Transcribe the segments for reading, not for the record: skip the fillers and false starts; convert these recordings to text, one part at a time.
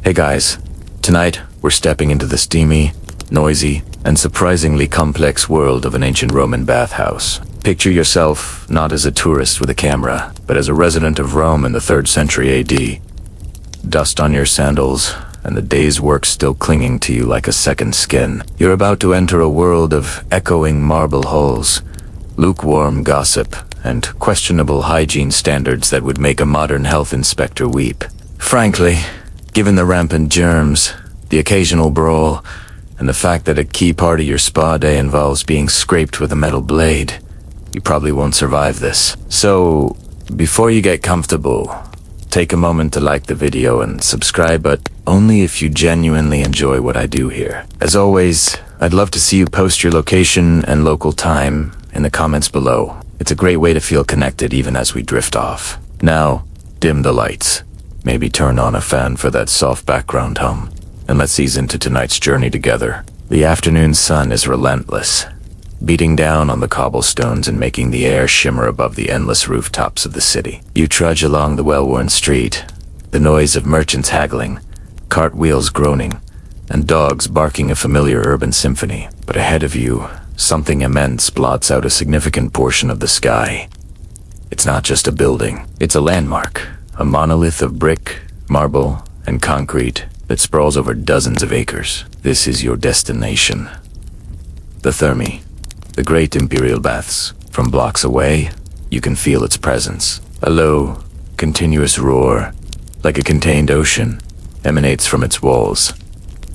Hey guys, tonight we're stepping into the steamy, noisy, and surprisingly complex world of an ancient Roman bathhouse. Picture yourself not as a tourist with a camera, but as a resident of Rome in the 3rd century AD. Dust on your sandals, and the day's work still clinging to you like a second skin. You're about to enter a world of echoing marble halls, lukewarm gossip, and questionable hygiene standards that would make a modern health inspector weep. Frankly, given the rampant germs, the occasional brawl, and the fact that a key part of your spa day involves being scraped with a metal blade, you probably won't survive this. So, before you get comfortable, take a moment to like the video and subscribe, but only if you genuinely enjoy what I do here. As always, I'd love to see you post your location and local time in the comments below. It's a great way to feel connected even as we drift off. Now, dim the lights. Maybe turn on a fan for that soft background hum. And let's ease into tonight's journey together. The afternoon sun is relentless, beating down on the cobblestones and making the air shimmer above the endless rooftops of the city. You trudge along the well-worn street, the noise of merchants haggling, cartwheels groaning, and dogs barking a familiar urban symphony. But ahead of you, something immense blots out a significant portion of the sky. It's not just a building, it's a landmark, a monolith of brick, marble, and concrete that sprawls over dozens of acres. This is your destination. The Thermae, the great imperial baths. From blocks away, you can feel its presence. A low, continuous roar, like a contained ocean, emanates from its walls.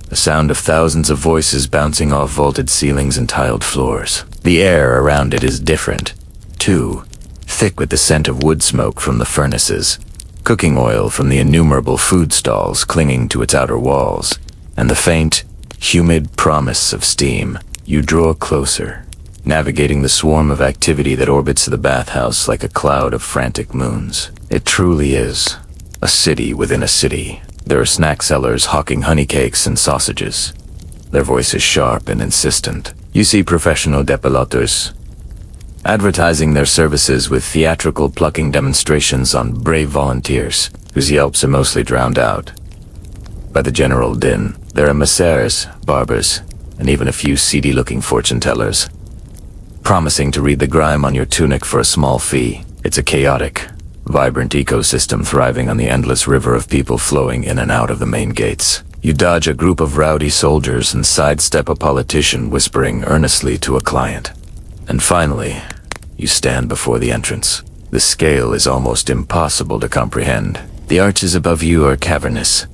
The sound of thousands of voices bouncing off vaulted ceilings and tiled floors. The air around it is different, too, thick with the scent of wood smoke from the furnaces, cooking oil from the innumerable food stalls clinging to its outer walls, and the faint, humid promise of steam. You draw closer, navigating the swarm of activity that orbits the bathhouse like a cloud of frantic moons. It truly is a city within a city. There are snack sellers hawking honey cakes and sausages, their voices sharp and insistent. You see professional depilators advertising their services with theatrical plucking demonstrations on brave volunteers, whose yelps are mostly drowned out by the general din. There are masseurs, barbers, and even a few seedy-looking fortune-tellers, promising to read the grime on your tunic for a small fee. It's a chaotic, vibrant ecosystem thriving on the endless river of people flowing in and out of the main gates. You dodge a group of rowdy soldiers and sidestep a politician whispering earnestly to a client. And finally, you stand before the entrance. The scale is almost impossible to comprehend. The arches above you are cavernous,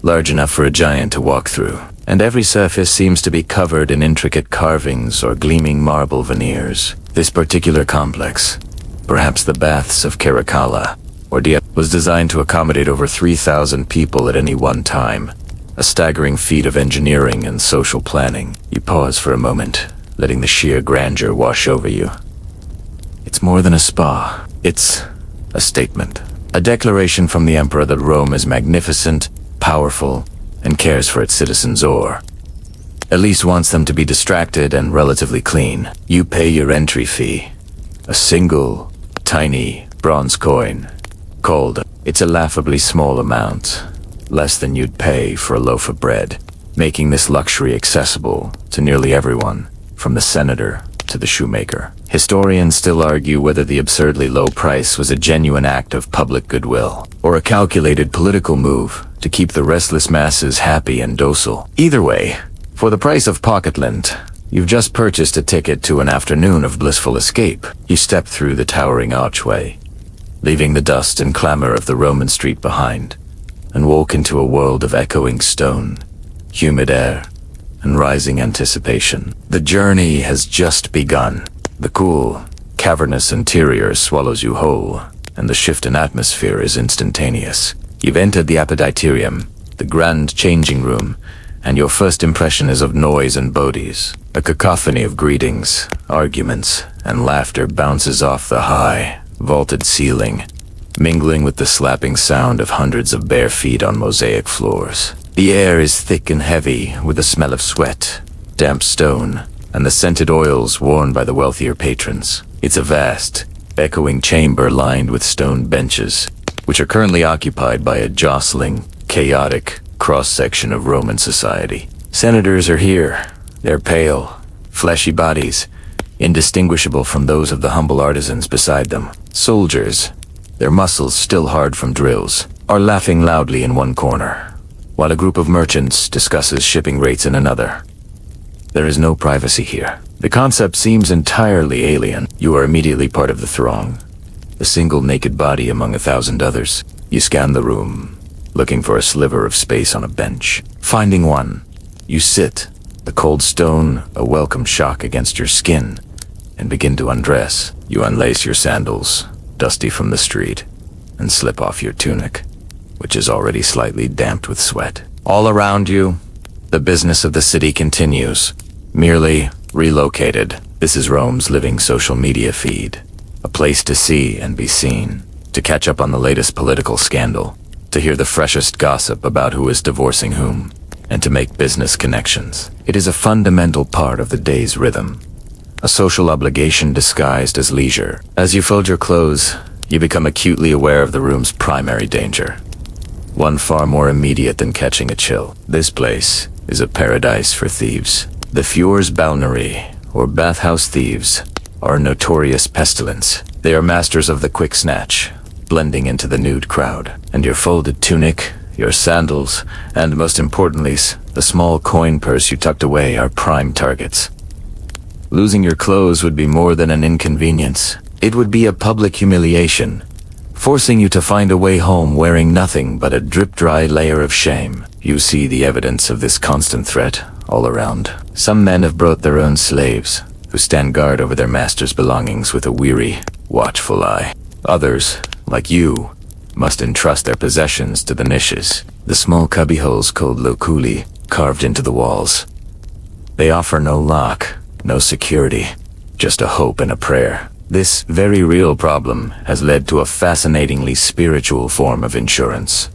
large enough for a giant to walk through, and every surface seems to be covered in intricate carvings or gleaming marble veneers. This particular complex, perhaps the Baths of Caracalla, or was designed to accommodate over 3,000 people at any one time, a staggering feat of engineering and social planning. You pause for a moment, letting the sheer grandeur wash over you. It's more than a spa. It's a statement. A declaration from the emperor that Rome is magnificent, powerful, and cares for its citizens, or at least wants them to be distracted and relatively clean. You pay your entry fee, a single, tiny bronze coin, called. It's a laughably small amount, less than you'd pay for a loaf of bread, making this luxury accessible to nearly everyone, from the senator to the shoemaker. Historians still argue whether the absurdly low price was a genuine act of public goodwill, or a calculated political move to keep the restless masses happy and docile. Either way, for the price of pocket lint, you've just purchased a ticket to an afternoon of blissful escape. You step through the towering archway, leaving the dust and clamor of the Roman street behind, and walk into a world of echoing stone, humid air, and rising anticipation. The journey has just begun. The cool, cavernous interior swallows you whole, and the shift in atmosphere is instantaneous. You've entered the appetitorium, the grand changing room, and your first impression is of noise and bodies. A cacophony of greetings, arguments, and laughter bounces off the high, vaulted ceiling, mingling with the slapping sound of hundreds of bare feet on mosaic floors. The air is thick and heavy with the smell of sweat, damp stone, and the scented oils worn by the wealthier patrons. It's a vast, echoing chamber lined with stone benches, which are currently occupied by a jostling, chaotic, cross-section of Roman society. Senators are here. They're pale, fleshy bodies, indistinguishable from those of the humble artisans beside them. Soldiers, their muscles still hard from drills, are laughing loudly in one corner, while a group of merchants discusses shipping rates in another. There is no privacy here. The concept seems entirely alien. You are immediately part of the throng, a single naked body among 1,000 others. You scan the room, looking for a sliver of space on a bench. Finding one, you sit, the cold stone a welcome shock against your skin, and begin to undress. You unlace your sandals, dusty from the street, and slip off your tunic, which is already slightly damped with sweat. All around you, the business of the city continues, merely relocated. This is Rome's living social media feed, a place to see and be seen, to catch up on the latest political scandal, to hear the freshest gossip about who is divorcing whom, and to make business connections. It is a fundamental part of the day's rhythm, a social obligation disguised as leisure. As you fold your clothes, you become acutely aware of the room's primary danger, one far more immediate than catching a chill. This place is a paradise for thieves. The Fjord's Balneary, or bathhouse thieves, are a notorious pestilence. They are masters of the quick snatch, blending into the nude crowd. And your folded tunic, your sandals, and most importantly, the small coin purse you tucked away are prime targets. Losing your clothes would be more than an inconvenience. It would be a public humiliation, forcing you to find a way home wearing nothing but a drip-dry layer of shame. You see the evidence of this constant threat all around. Some men have brought their own slaves, who stand guard over their master's belongings with a weary, watchful eye. Others, like you, must entrust their possessions to the niches, the small cubbyholes called loculi, carved into the walls. They offer no lock, no security, just a hope and a prayer. This very real problem has led to a fascinatingly spiritual form of insurance: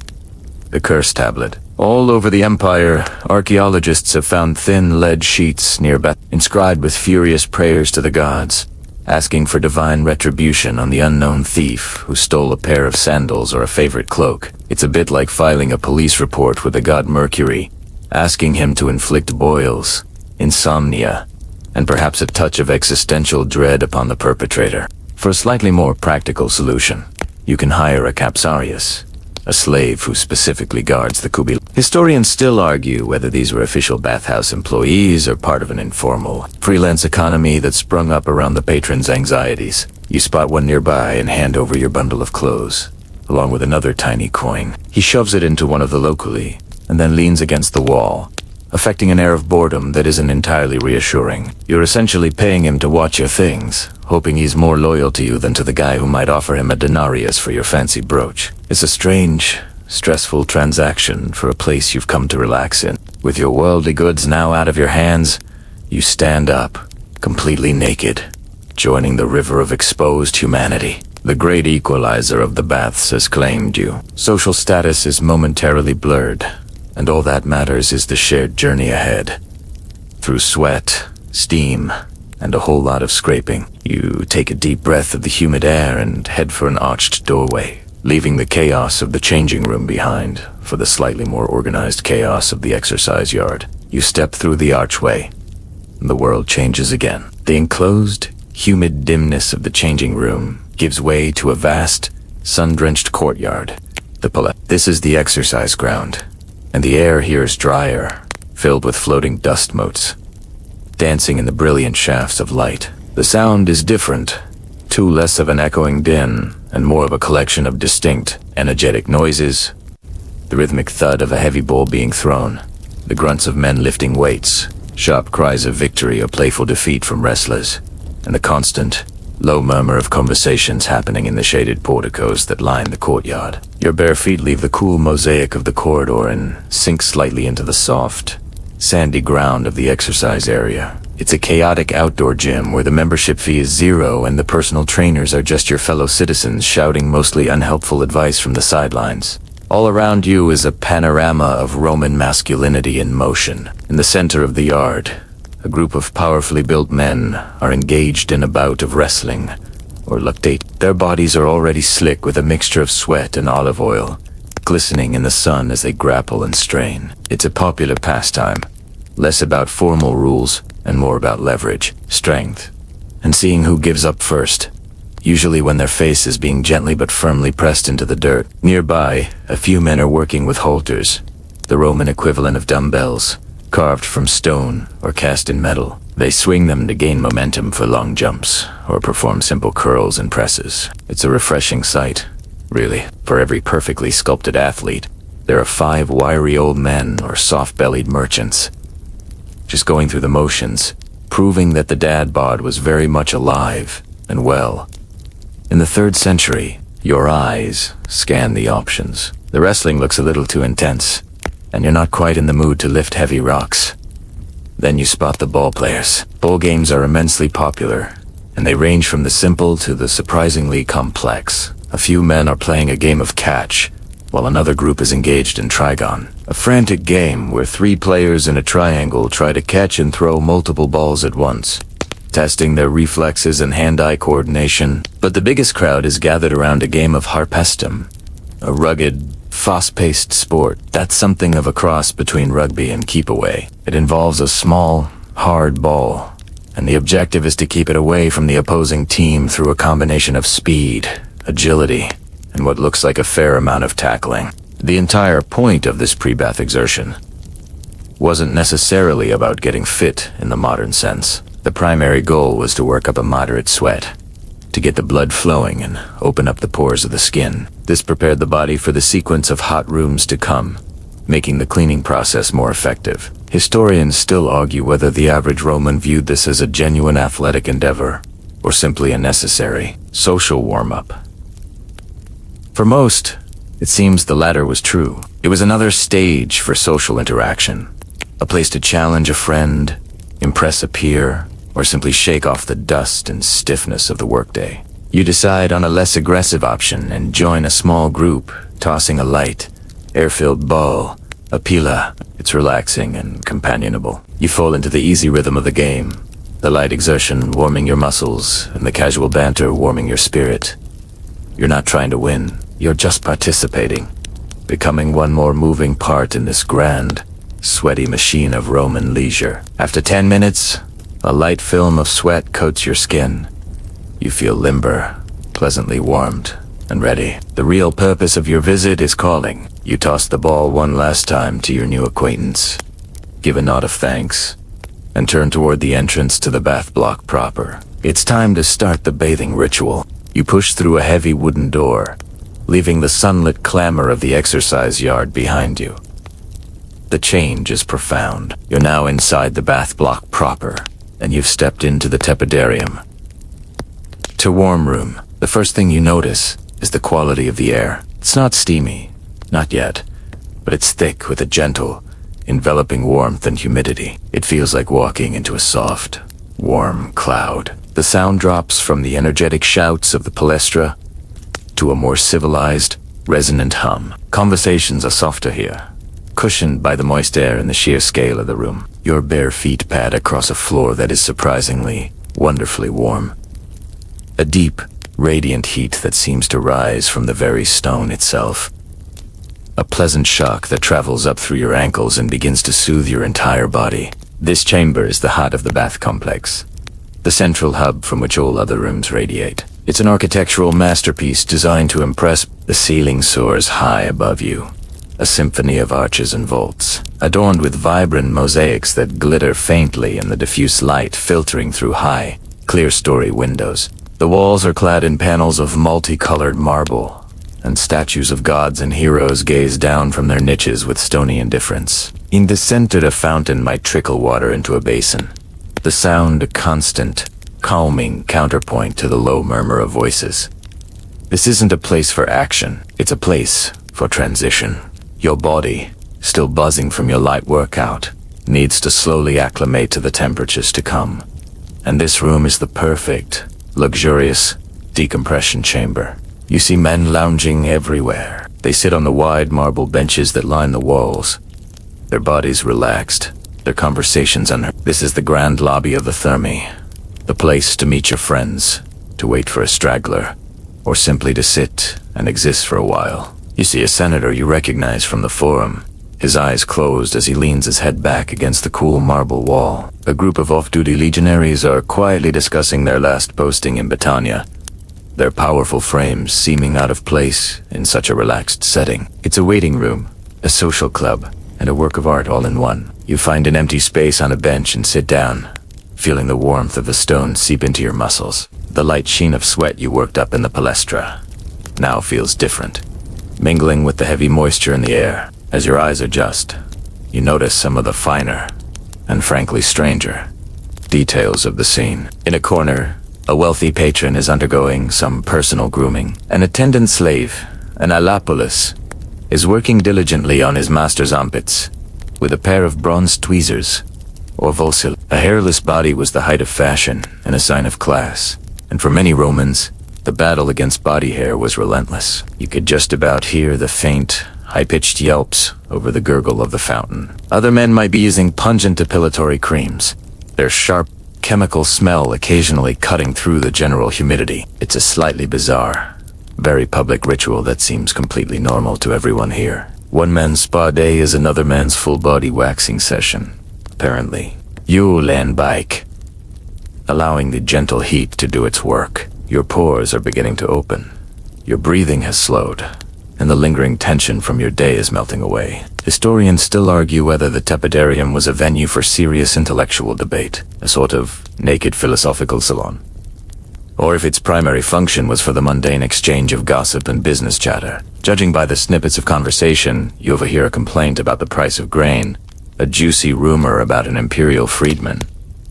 the curse tablet. All over the empire, archaeologists have found thin lead sheets nearby, inscribed with furious prayers to the gods, asking for divine retribution on the unknown thief who stole a pair of sandals or a favorite cloak. It's a bit like filing a police report with the god Mercury, asking him to inflict boils, insomnia, and perhaps a touch of existential dread upon the perpetrator. For a slightly more practical solution, you can hire a capsarius, a slave who specifically guards the kubi. Historians still argue whether these were official bathhouse employees or part of an informal, freelance economy that sprung up around the patron's anxieties. You spot one nearby and hand over your bundle of clothes, along with another tiny coin. He shoves it into one of the loculi, and then leans against the wall, affecting an air of boredom that isn't entirely reassuring. You're essentially paying him to watch your things, hoping he's more loyal to you than to the guy who might offer him a denarius for your fancy brooch. It's a strange, stressful transaction for a place you've come to relax in. With your worldly goods now out of your hands, you stand up, completely naked, joining the river of exposed humanity. The great equalizer of the baths has claimed you. Social status is momentarily blurred, and all that matters is the shared journey ahead. Through sweat, steam, and a whole lot of scraping, you take a deep breath of the humid air and head for an arched doorway, leaving the chaos of the changing room behind for the slightly more organized chaos of the exercise yard. You step through the archway, and the world changes again. The enclosed, humid dimness of the changing room gives way to a vast, sun-drenched courtyard. This is the exercise ground, and the air here is drier, filled with floating dust motes, dancing in the brilliant shafts of light. The sound is different, too less of an echoing din, and more of a collection of distinct, energetic noises. The rhythmic thud of a heavy bowl being thrown, the grunts of men lifting weights, sharp cries of victory or playful defeat from wrestlers, and the constant, low murmur of conversations happening in the shaded porticos that line the courtyard. Your bare feet leave the cool mosaic of the corridor and sink slightly into the soft, sandy ground of the exercise area. It's a chaotic outdoor gym where the membership fee is zero and the personal trainers are just your fellow citizens shouting mostly unhelpful advice from the sidelines. All around you is a panorama of Roman masculinity in motion. In the center of the yard, a group of powerfully built men are engaged in a bout of wrestling or lactate. Their bodies are already slick with a mixture of sweat and olive oil, glistening in the sun as they grapple and strain. It's a popular pastime, less about formal rules and more about leverage, strength, and seeing who gives up first, usually when their face is being gently but firmly pressed into the dirt. Nearby, a few men are working with halters, the Roman equivalent of dumbbells, carved from stone or cast in metal. They swing them to gain momentum for long jumps or perform simple curls and presses. It's a refreshing sight, really. For every perfectly sculpted athlete, there are 5 wiry old men or soft-bellied merchants, just going through the motions, proving that the dad bod was very much alive and well. In the 3rd century, your eyes scan the options. The wrestling looks a little too intense, and you're not quite in the mood to lift heavy rocks. Then you spot the ball players. Ball games are immensely popular, and they range from the simple to the surprisingly complex. A few men are playing a game of catch, while another group is engaged in trigon, a frantic game where 3 players in a triangle try to catch and throw multiple balls at once, testing their reflexes and hand-eye coordination. But the biggest crowd is gathered around a game of harpestum, a rugged, fast-paced sport that's something of a cross between rugby and keep-away. It involves a small, hard ball, and the objective is to keep it away from the opposing team through a combination of speed, agility, and what looks like a fair amount of tackling. The entire point of this pre-bath exertion wasn't necessarily about getting fit in the modern sense. The primary goal was to work up a moderate sweat, to get the blood flowing and open up the pores of the skin. This prepared the body for the sequence of hot rooms to come, making the cleaning process more effective. Historians still argue whether the average Roman viewed this as a genuine athletic endeavor, or simply a necessary social warm-up. For most, it seems the latter was true. It was another stage for social interaction, a place to challenge a friend, impress a peer, or simply shake off the dust and stiffness of the workday. You decide on a less aggressive option and join a small group, tossing a light, air-filled ball, a pila. It's relaxing and companionable. You fall into the easy rhythm of the game, the light exertion warming your muscles and the casual banter warming your spirit. You're not trying to win, you're just participating, becoming one more moving part in this grand, sweaty machine of Roman leisure. After 10 minutes, a light film of sweat coats your skin. You feel limber, pleasantly warmed, and ready. The real purpose of your visit is calling. You toss the ball one last time to your new acquaintance, give a nod of thanks, and turn toward the entrance to the bath block proper. It's time to start the bathing ritual. You push through a heavy wooden door, leaving the sunlit clamor of the exercise yard behind you. The change is profound. You're now inside the bath block proper, and you've stepped into the tepidarium. To warm room, the first thing you notice is the quality of the air. It's not steamy, not yet, but it's thick with a gentle, enveloping warmth and humidity. It feels like walking into a soft, warm cloud. The sound drops from the energetic shouts of the palestra to a more civilized, resonant hum. Conversations are softer here, cushioned by the moist air and the sheer scale of the room. Your bare feet pad across a floor that is surprisingly, wonderfully warm. A deep, radiant heat that seems to rise from the very stone itself. A pleasant shock that travels up through your ankles and begins to soothe your entire body. This chamber is the heart of the bath complex, the central hub from which all other rooms radiate. It's an architectural masterpiece designed to impress. The ceiling soars high above you, a symphony of arches and vaults, adorned with vibrant mosaics that glitter faintly in the diffuse light filtering through high, clear-story windows. The walls are clad in panels of multicolored marble, and statues of gods and heroes gaze down from their niches with stony indifference. In the center, a fountain might trickle water into a basin, the sound a constant, calming counterpoint to the low murmur of voices. This isn't a place for action, it's a place for transition. Your body, still buzzing from your light workout, needs to slowly acclimate to the temperatures to come. And this room is the perfect, luxurious decompression chamber. You see men lounging everywhere. They sit on the wide marble benches that line the walls, their bodies relaxed, their conversations unheard. This is the grand lobby of the Thermae, the place to meet your friends, to wait for a straggler, or simply to sit and exist for a while. You see a senator you recognize from the forum, his eyes closed as he leans his head back against the cool marble wall. A group of off-duty legionaries are quietly discussing their last posting in Britannia, their powerful frames seeming out of place in such a relaxed setting. It's a waiting room, a social club, and a work of art all in one. You find an empty space on a bench and sit down, feeling the warmth of the stone seep into your muscles. The light sheen of sweat you worked up in the palestra now feels different, mingling with the heavy moisture in the air. As your eyes adjust, you notice some of the finer, and frankly stranger, details of the scene. In a corner, a wealthy patron is undergoing some personal grooming. An attendant slave, an Alapolis, is working diligently on his master's armpits with a pair of bronze tweezers, or volsil. A hairless body was the height of fashion and a sign of class, and for many Romans, the battle against body hair was relentless. You could just about hear the faint, high-pitched yelps over the gurgle of the fountain. Other men might be using pungent depilatory creams, their sharp chemical smell occasionally cutting through the general humidity. It's a slightly bizarre, very public ritual that seems completely normal to everyone here. One man's spa day is another man's full-body waxing session, apparently. You land bike, allowing the gentle heat to do its work. Your pores are beginning to open. Your breathing has slowed, and the lingering tension from your day is melting away. Historians still argue whether the tepidarium was a venue for serious intellectual debate, a sort of naked philosophical salon, or if its primary function was for the mundane exchange of gossip and business chatter. Judging by the snippets of conversation, you overhear a complaint about the price of grain, a juicy rumor about an imperial freedman,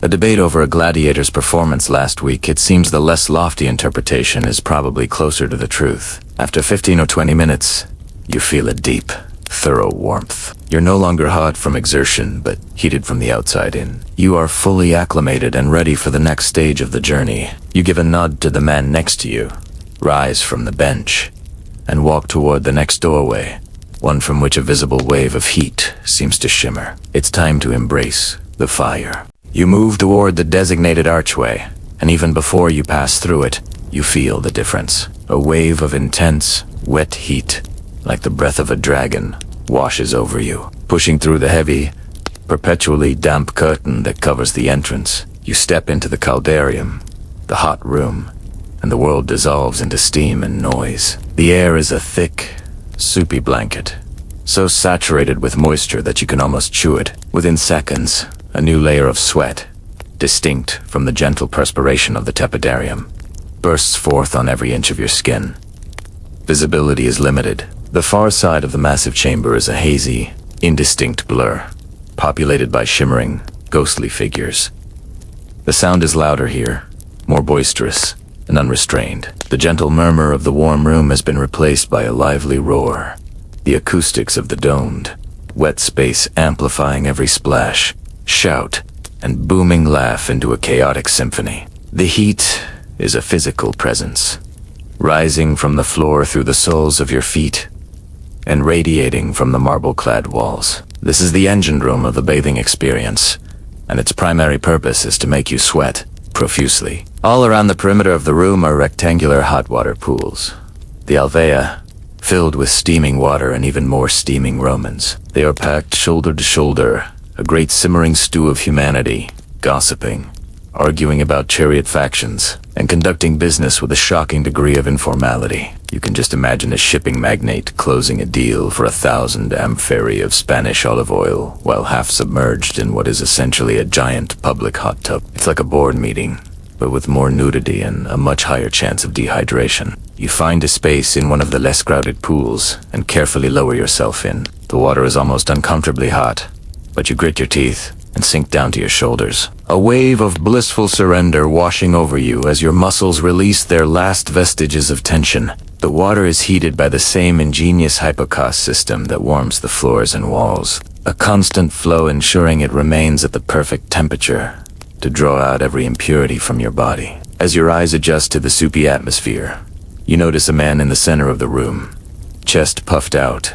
a debate over a gladiator's performance last week. It seems the less lofty interpretation is probably closer to the truth. After 15 or 20 minutes, you feel a deep, thorough warmth. You're no longer hot from exertion, but heated from the outside in. You are fully acclimated and ready for the next stage of the journey. You give a nod to the man next to you, rise from the bench, and walk toward the next doorway, one from which a visible wave of heat seems to shimmer. It's time to embrace the fire. You move toward the designated archway, and even before you pass through it, you feel the difference. A wave of intense, wet heat, like the breath of a dragon, washes over you, pushing through the heavy, perpetually damp curtain that covers the entrance. You step into the caldarium, the hot room, and the world dissolves into steam and noise. The air is a thick, soupy blanket, so saturated with moisture that you can almost chew it. Within seconds, a new layer of sweat, distinct from the gentle perspiration of the tepidarium, bursts forth on every inch of your skin. Visibility is limited. The far side of the massive chamber is a hazy, indistinct blur, populated by shimmering, ghostly figures. The sound is louder here, more boisterous and unrestrained. The gentle murmur of the warm room has been replaced by a lively roar, the acoustics of the domed, wet space amplifying every splash, shout, and booming laugh into a chaotic symphony. The heat is a physical presence, rising from the floor through the soles of your feet and radiating from the marble-clad walls. This is the engine room of the bathing experience, and its primary purpose is to make you sweat profusely. All around the perimeter of the room are rectangular hot water pools, the alvea, filled with steaming water and even more steaming Romans. They are packed shoulder to shoulder, a great simmering stew of humanity, gossiping, arguing about chariot factions, and conducting business with a shocking degree of informality. You can just imagine a shipping magnate closing a deal for 1,000 amphorae of Spanish olive oil while half submerged in what is essentially a giant public hot tub. It's like a board meeting, but with more nudity and a much higher chance of dehydration. You find a space in one of the less crowded pools and carefully lower yourself in. The water is almost uncomfortably hot, but you grit your teeth and sink down to your shoulders. A wave of blissful surrender washing over you as your muscles release their last vestiges of tension. The water is heated by the same ingenious hypocaust system that warms the floors and walls, a constant flow ensuring it remains at the perfect temperature to draw out every impurity from your body. As your eyes adjust to the soupy atmosphere, you notice a man in the center of the room, chest puffed out,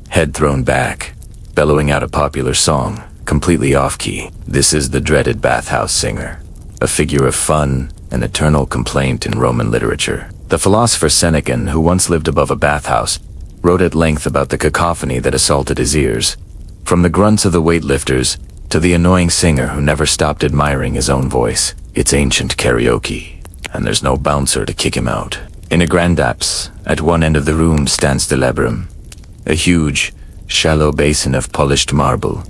head thrown back, bellowing out a popular song, completely off-key. This is the dreaded bathhouse singer, a figure of fun and eternal complaint in Roman literature. The philosopher Senecan, who once lived above a bathhouse, wrote at length about the cacophony that assaulted his ears, from the grunts of the weightlifters to the annoying singer who never stopped admiring his own voice. It's ancient karaoke, and there's no bouncer to kick him out. In a grand apse, at one end of the room stands the labrum, a huge, shallow basin of polished marble,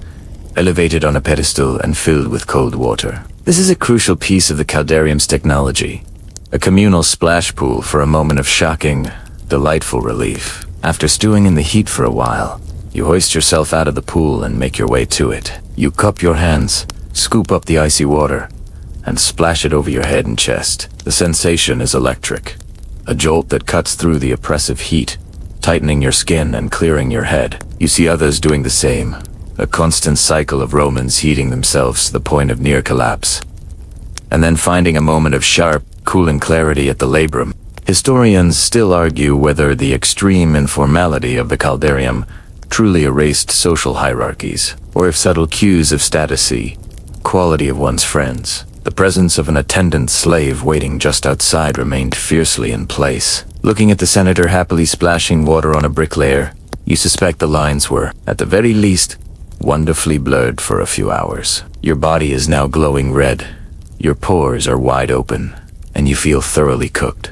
elevated on a pedestal and filled with cold water. This is a crucial piece of the caldarium's technology, a communal splash pool for a moment of shocking, delightful relief. After stewing in the heat for a while, you hoist yourself out of the pool and make your way to it. You cup your hands, scoop up the icy water, and splash it over your head and chest. The sensation is electric, a jolt that cuts through the oppressive heat, tightening your skin and clearing your head. You see others doing the same, a constant cycle of Romans heating themselves to the point of near collapse, and then finding a moment of sharp, cooling clarity at the labrum. Historians still argue whether the extreme informality of the caldarium truly erased social hierarchies, or if subtle cues of statusy, quality of one's friends, the presence of an attendant slave waiting just outside remained fiercely in place. Looking at the senator happily splashing water on a bricklayer, you suspect the lines were, at the very least, wonderfully blurred for a few hours. Your body is now glowing red, your pores are wide open, and you feel thoroughly cooked.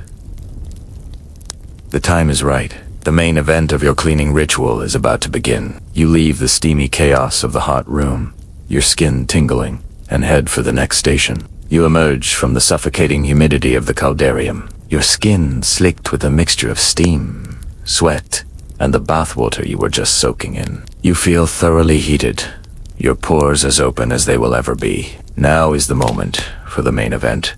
The time is right. The main event of your cleaning ritual is about to begin. You leave the steamy chaos of the hot room, your skin tingling, and head for the next station. You emerge from the suffocating humidity of the caldarium, your skin slicked with a mixture of steam, sweat, and the bathwater you were just soaking in. You feel thoroughly heated, your pores as open as they will ever be. Now is the moment for the main event,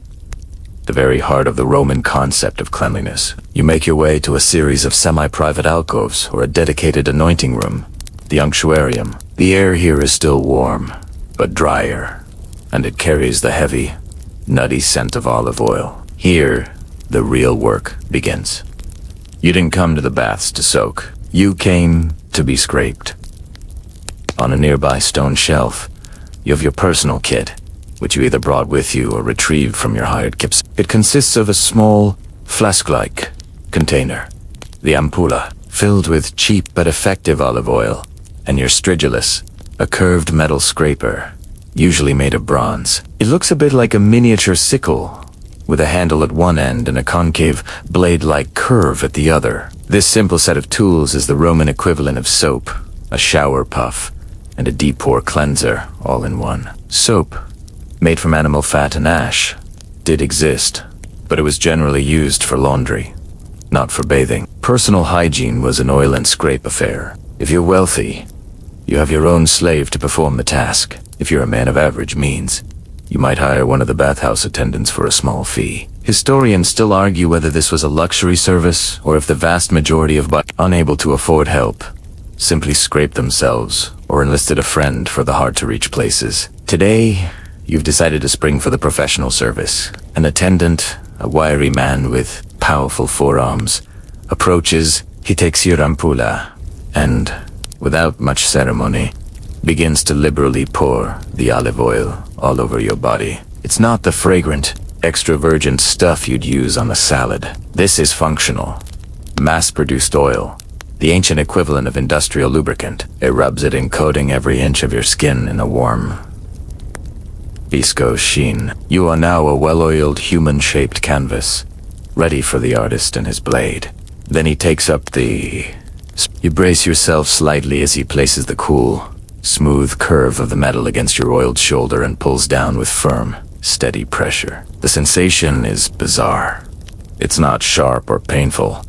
the very heart of the Roman concept of cleanliness. You make your way to a series of semi-private alcoves or a dedicated anointing room, the unctuarium. The air here is still warm, but drier, and it carries the heavy, nutty scent of olive oil. Here, the real work begins. You didn't come to the baths to soak. You came to be scraped. On a nearby stone shelf, you have your personal kit, which you either brought with you or retrieved from your hired kips. It consists of a small, flask-like container, the ampulla, filled with cheap but effective olive oil, and your stridulus, a curved metal scraper, usually made of bronze. It looks a bit like a miniature sickle, with a handle at one end and a concave, blade-like curve at the other. This simple set of tools is the Roman equivalent of soap, a shower puff, and a deep pore cleanser, all in one. Soap, made from animal fat and ash, did exist, but it was generally used for laundry, not for bathing. Personal hygiene was an oil and scrape affair. If you're wealthy, you have your own slave to perform the task. If you're a man of average means, you might hire one of the bathhouse attendants for a small fee. Historians still argue whether this was a luxury service or if the vast majority of unable to afford help simply scraped themselves or enlisted a friend for the hard-to-reach places. Today, you've decided to spring for the professional service. An attendant, a wiry man with powerful forearms, approaches. He takes your ampulla and, without much ceremony, begins to liberally pour the olive oil all over your body. It's not the fragrant, extra virgin stuff you'd use on a salad. This is functional, mass-produced oil, the ancient equivalent of industrial lubricant. It rubs it in, coating every inch of your skin in a warm, viscose sheen. You are now a well-oiled, human-shaped canvas, ready for the artist and his blade. Then he takes up the... You brace yourself slightly as he places the cool, smooth curve of the metal against your oiled shoulder and pulls down with firm, steady pressure. The sensation is bizarre. It's not sharp or painful,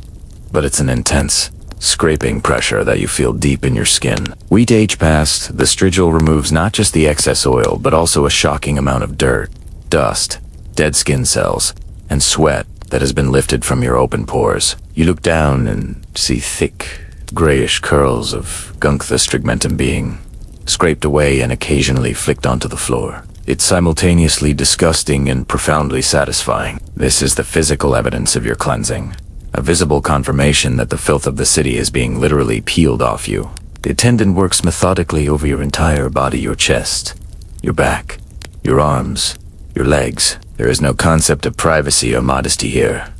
but it's an intense, scraping pressure that you feel deep in your skin. With age past, the strigil removes not just the excess oil, but also a shocking amount of dirt, dust, dead skin cells, and sweat that has been lifted from your open pores. You look down and see thick, grayish curls of gunk, the strigmentum being scraped away and occasionally flicked onto the floor. It's simultaneously disgusting and profoundly satisfying. This is the physical evidence of your cleansing, a visible confirmation that the filth of the city is being literally peeled off you. The attendant works methodically over your entire body, your chest, your back, your arms, your legs. There is no concept of privacy or modesty here.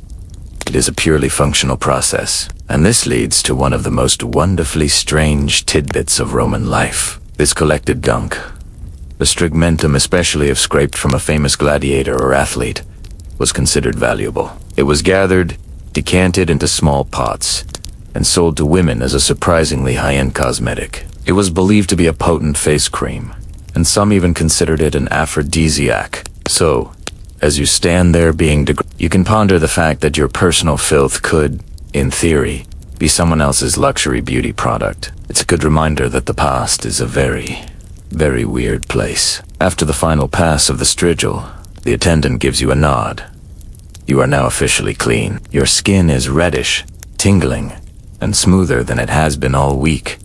It is a purely functional process. And this leads to one of the most wonderfully strange tidbits of Roman life. This collected gunk, the strigmentum especially if scraped from a famous gladiator or athlete, was considered valuable. It was gathered, decanted into small pots, and sold to women as a surprisingly high-end cosmetic. It was believed to be a potent face cream, and some even considered it an aphrodisiac. So, as you stand there being you can ponder the fact that your personal filth could, in theory, be someone else's luxury beauty product. It's a good reminder that the past is a very, very weird place. After the final pass of the strigil, the attendant gives you a nod. You are now officially clean. Your skin is reddish, tingling, and smoother than it has been all week.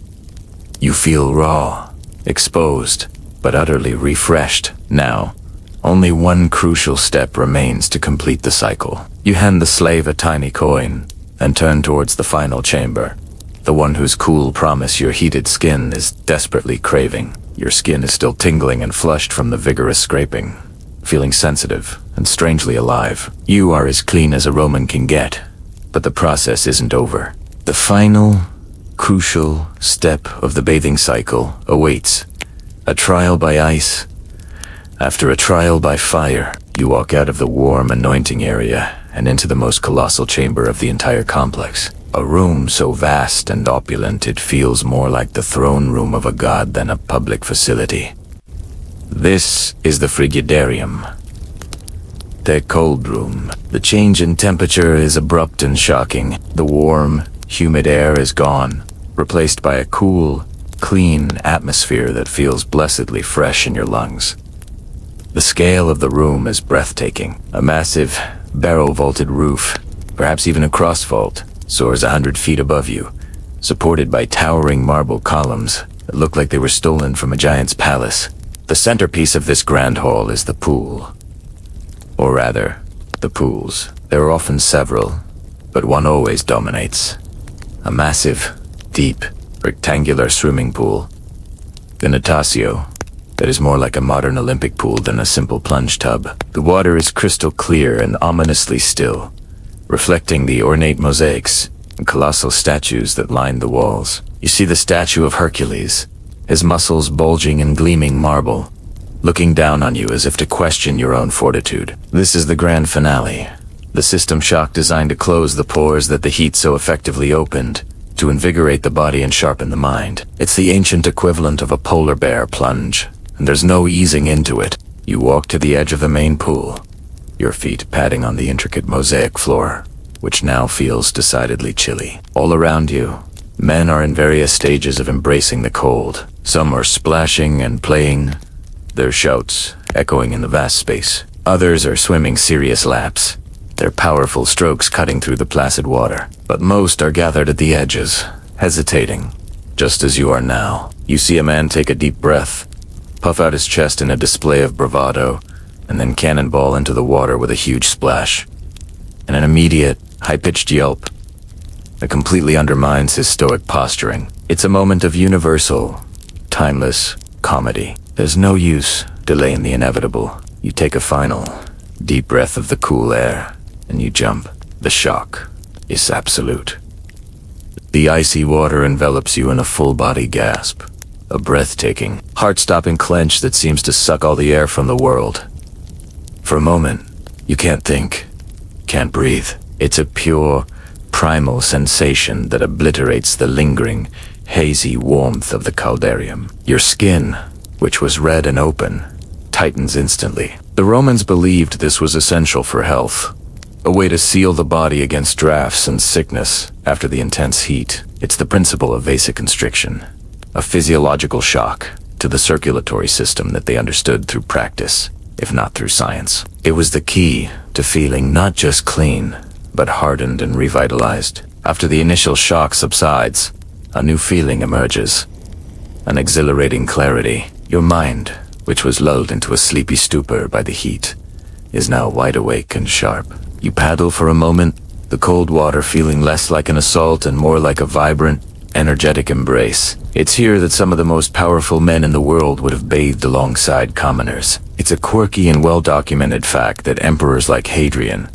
You feel raw, exposed, but utterly refreshed. Now, only one crucial step remains to complete the cycle. You hand the slave a tiny coin and turn towards the final chamber, the one whose cool promise your heated skin is desperately craving. Your skin is still tingling and flushed from the vigorous scraping, feeling sensitive and strangely alive. You are as clean as a Roman can get, but the process isn't over. The final, crucial step of the bathing cycle awaits. A trial by ice. After a trial by fire, you walk out of the warm anointing area and into the most colossal chamber of the entire complex. A room so vast and opulent it feels more like the throne room of a god than a public facility. This is the frigidarium, the cold room. The change in temperature is abrupt and shocking. The warm, humid air is gone, replaced by a cool, clean atmosphere that feels blessedly fresh in your lungs. The scale of the room is breathtaking. A massive, barrel-vaulted roof, perhaps even a cross vault, soars 100 feet above you, supported by towering marble columns that look like they were stolen from a giant's palace. The centerpiece of this grand hall is the pool. Or rather, the pools. There are often several, but one always dominates. A massive, deep, rectangular swimming pool. The Natatio, that is more like a modern Olympic pool than a simple plunge tub. The water is crystal clear and ominously still, reflecting the ornate mosaics and colossal statues that line the walls. You see the statue of Hercules, his muscles bulging in gleaming marble, looking down on you as if to question your own fortitude. This is the grand finale, the system shock designed to close the pores that the heat so effectively opened, to invigorate the body and sharpen the mind. It's the ancient equivalent of a polar bear plunge, and there's no easing into it. You walk to the edge of the main pool, your feet padding on the intricate mosaic floor, which now feels decidedly chilly. All around you, men are in various stages of embracing the cold. Some are splashing and playing, their shouts echoing in the vast space. Others are swimming serious laps, their powerful strokes cutting through the placid water. But most are gathered at the edges, hesitating, just as you are now. You see a man take a deep breath, puff out his chest in a display of bravado, and then cannonball into the water with a huge splash. And an immediate, high-pitched yelp that completely undermines his stoic posturing. It's a moment of universal, timeless comedy. There's no use delaying the inevitable. You take a final, deep breath of the cool air, and you jump. The shock is absolute. The icy water envelops you in a full-body gasp, a breathtaking, heart-stopping clench that seems to suck all the air from the world. For a moment, you can't think, can't breathe. It's a pure, primal sensation that obliterates the lingering, hazy warmth of the caldarium. Your skin, which was red and open, tightens instantly. The Romans believed this was essential for health, a way to seal the body against drafts and sickness after the intense heat. It's the principle of vasoconstriction, a physiological shock to the circulatory system that they understood through practice, if not through science. It was the key to feeling not just clean, but hardened and revitalized. After the initial shock subsides, a new feeling emerges, an exhilarating clarity. Your mind, which was lulled into a sleepy stupor by the heat, is now wide awake and sharp. You paddle for a moment, the cold water feeling less like an assault and more like a vibrant, energetic embrace. It's here that some of the most powerful men in the world would have bathed alongside commoners. It's a quirky and well-documented fact that emperors like Hadrian,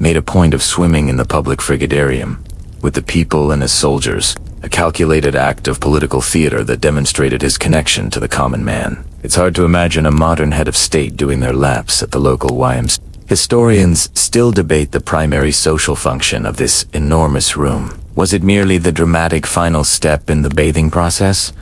made a point of swimming in the public frigidarium, with the people and his soldiers, a calculated act of political theater that demonstrated his connection to the common man. It's hard to imagine a modern head of state doing their laps at the local YMCA. Historians still debate the primary social function of this enormous room. Was it merely the dramatic final step in the bathing process?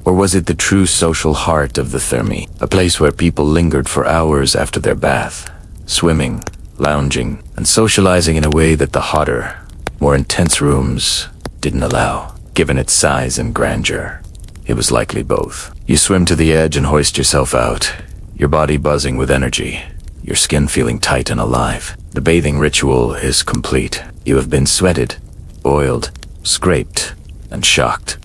Or was it the true social heart of the thermi, a place where people lingered for hours after their bath, swimming, lounging, and socializing in a way that the hotter, more intense rooms didn't allow? Given its size and grandeur, it was likely both. You swim to the edge and hoist yourself out, your body buzzing with energy, your skin feeling tight and alive. The bathing ritual is complete. You have been sweated, boiled, scraped, and shocked.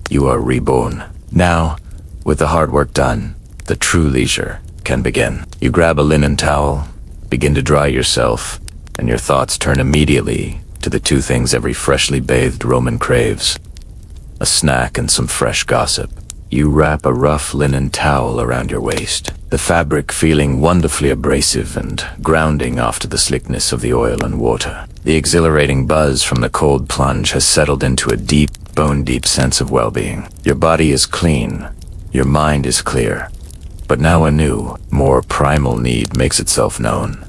You are reborn. Now, with the hard work done, the true leisure can begin. You grab a linen towel, begin to dry yourself, and your thoughts turn immediately to the two things every freshly bathed Roman craves: a snack and some fresh gossip. You wrap a rough linen towel around your waist, the fabric feeling wonderfully abrasive and grounding after the slickness of the oil and water. The exhilarating buzz from the cold plunge has settled into a deep, bone-deep sense of well-being. Your body is clean, your mind is clear, but now a new, more primal need makes itself known.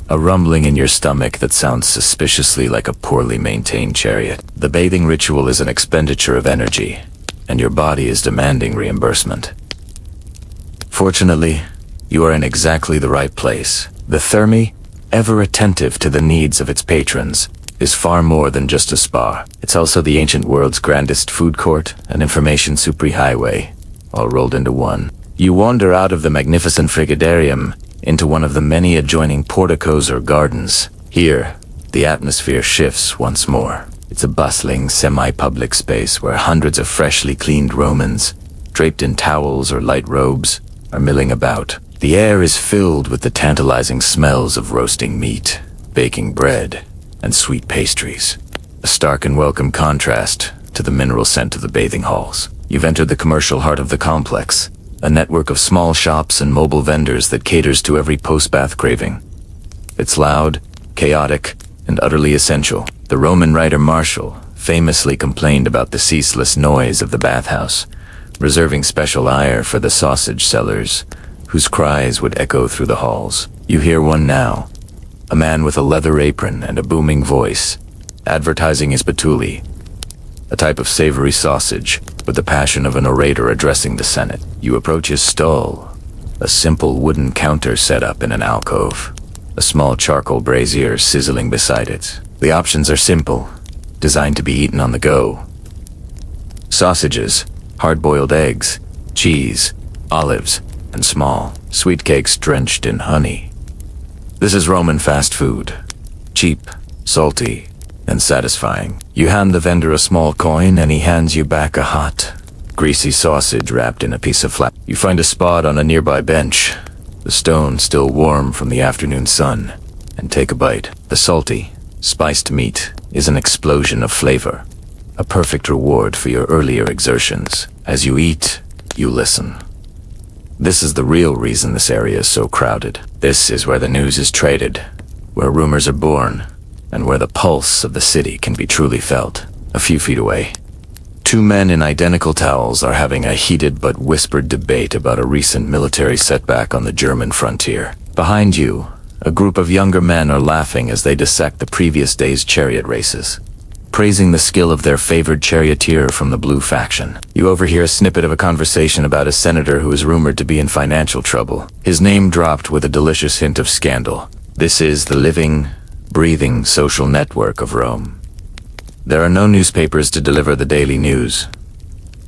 A rumbling in your stomach that sounds suspiciously like a poorly maintained chariot. The bathing ritual is an expenditure of energy, and your body is demanding reimbursement. Fortunately, you are in exactly the right place. The thermi, ever attentive to the needs of its patrons, is far more than just a spa. It's also the ancient world's grandest food court and information superhighway, all rolled into one. You wander out of the magnificent frigidarium into one of the many adjoining porticos or gardens. Here, the atmosphere shifts once more. It's a bustling, semi-public space where hundreds of freshly cleaned Romans, draped in towels or light robes, are milling about. The air is filled with the tantalizing smells of roasting meat, baking bread, and sweet pastries. A stark and welcome contrast to the mineral scent of the bathing halls. You've entered the commercial heart of the complex, a network of small shops and mobile vendors that caters to every post-bath craving. It's loud, chaotic, and utterly essential. The Roman writer Martial famously complained about the ceaseless noise of the bathhouse, reserving special ire for the sausage sellers, whose cries would echo through the halls. You hear one now, a man with a leather apron and a booming voice, advertising his patuli, a type of savory sausage with the passion of an orator addressing the Senate. You approach his stall, a simple wooden counter set up in an alcove, a small charcoal brazier sizzling beside it. The options are simple, designed to be eaten on the go. Sausages, hard-boiled eggs, cheese, olives, and small, sweet cakes drenched in honey. This is Roman fast food. Cheap, salty, and satisfying. You hand the vendor a small coin and he hands you back a hot, greasy sausage wrapped in a piece of flat. You find a spot on a nearby bench, the stone still warm from the afternoon sun, and take a bite. The salty, spiced meat is an explosion of flavor, a perfect reward for your earlier exertions. As you eat, you listen. This is the real reason this area is so crowded. This is where the news is traded, where rumors are born, and where the pulse of the city can be truly felt. A few feet away, two men in identical towels are having a heated but whispered debate about a recent military setback on the German frontier. Behind you, a group of younger men are laughing as they dissect the previous day's chariot races, praising the skill of their favored charioteer from the blue faction. You overhear a snippet of a conversation about a senator who is rumored to be in financial trouble, his name dropped with a delicious hint of scandal. This is the living, breathing social network of Rome. There are no newspapers to deliver the daily news.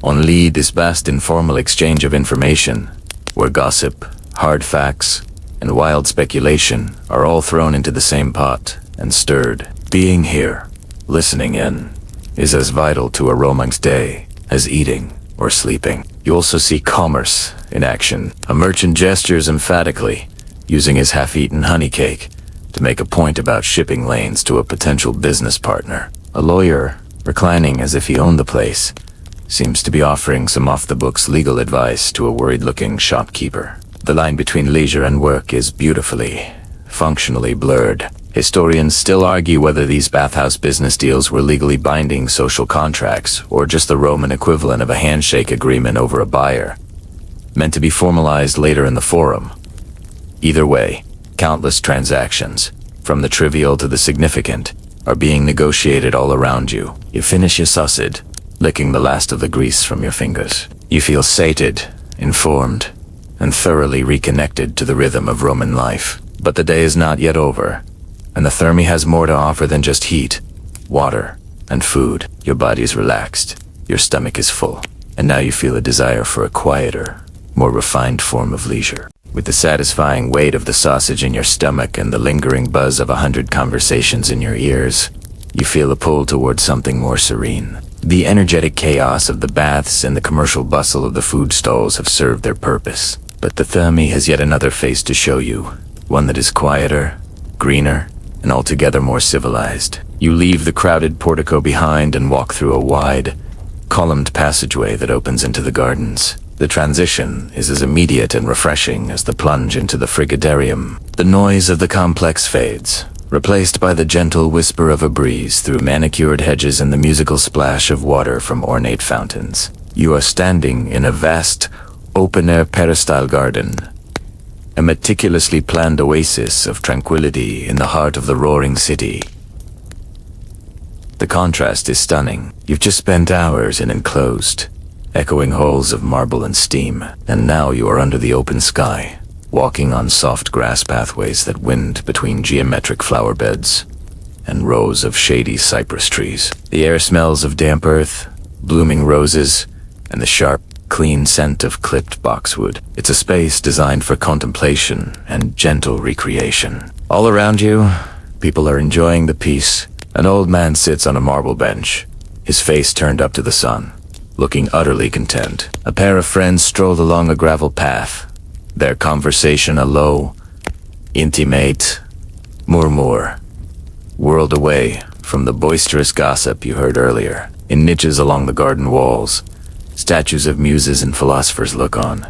Only this vast informal exchange of information, where gossip, hard facts, and wild speculation are all thrown into the same pot and stirred. Being here, listening in, is as vital to a Roman's day as eating or sleeping. You also see commerce in action. A merchant gestures emphatically, using his half-eaten honey cake to make a point about shipping lanes to a potential business partner. A lawyer, reclining as if he owned the place, seems to be offering some off-the-books legal advice to a worried-looking shopkeeper. The line between leisure and work is beautifully, functionally blurred. Historians still argue whether these bathhouse business deals were legally binding social contracts or just the Roman equivalent of a handshake agreement over a buyer, meant to be formalized later in the forum. Either way, countless transactions, from the trivial to the significant, are being negotiated all around you. You finish your sausage, licking the last of the grease from your fingers. You feel sated, informed, and thoroughly reconnected to the rhythm of Roman life. But the day is not yet over, and the thermi has more to offer than just heat, water, and food. Your body is relaxed, your stomach is full, and now you feel a desire for a quieter, more refined form of leisure. With the satisfying weight of the sausage in your stomach and the lingering buzz of 100 conversations in your ears, you feel a pull towards something more serene. The energetic chaos of the baths and the commercial bustle of the food stalls have served their purpose, but the thermi has yet another face to show you, one that is quieter, greener, and altogether more civilized. You leave the crowded portico behind and walk through a wide, columned passageway that opens into the gardens. The transition is as immediate and refreshing as the plunge into the frigidarium. The noise of the complex fades, replaced by the gentle whisper of a breeze through manicured hedges and the musical splash of water from ornate fountains. You are standing in a vast, open-air peristyle garden, a meticulously planned oasis of tranquility in the heart of the roaring city. The contrast is stunning. You've just spent hours in enclosed, echoing halls of marble and steam, and now you are under the open sky, walking on soft grass pathways that wind between geometric flower beds and rows of shady cypress trees. The air smells of damp earth, blooming roses, and the sharp, clean scent of clipped boxwood. It's a space designed for contemplation and gentle recreation. All around you, people are enjoying the peace. An old man sits on a marble bench, his face turned up to the sun, looking utterly content. A pair of friends stroll along a gravel path, their conversation a low, intimate murmur, whirled away from the boisterous gossip you heard earlier. In niches along the garden walls, statues of muses and philosophers look on,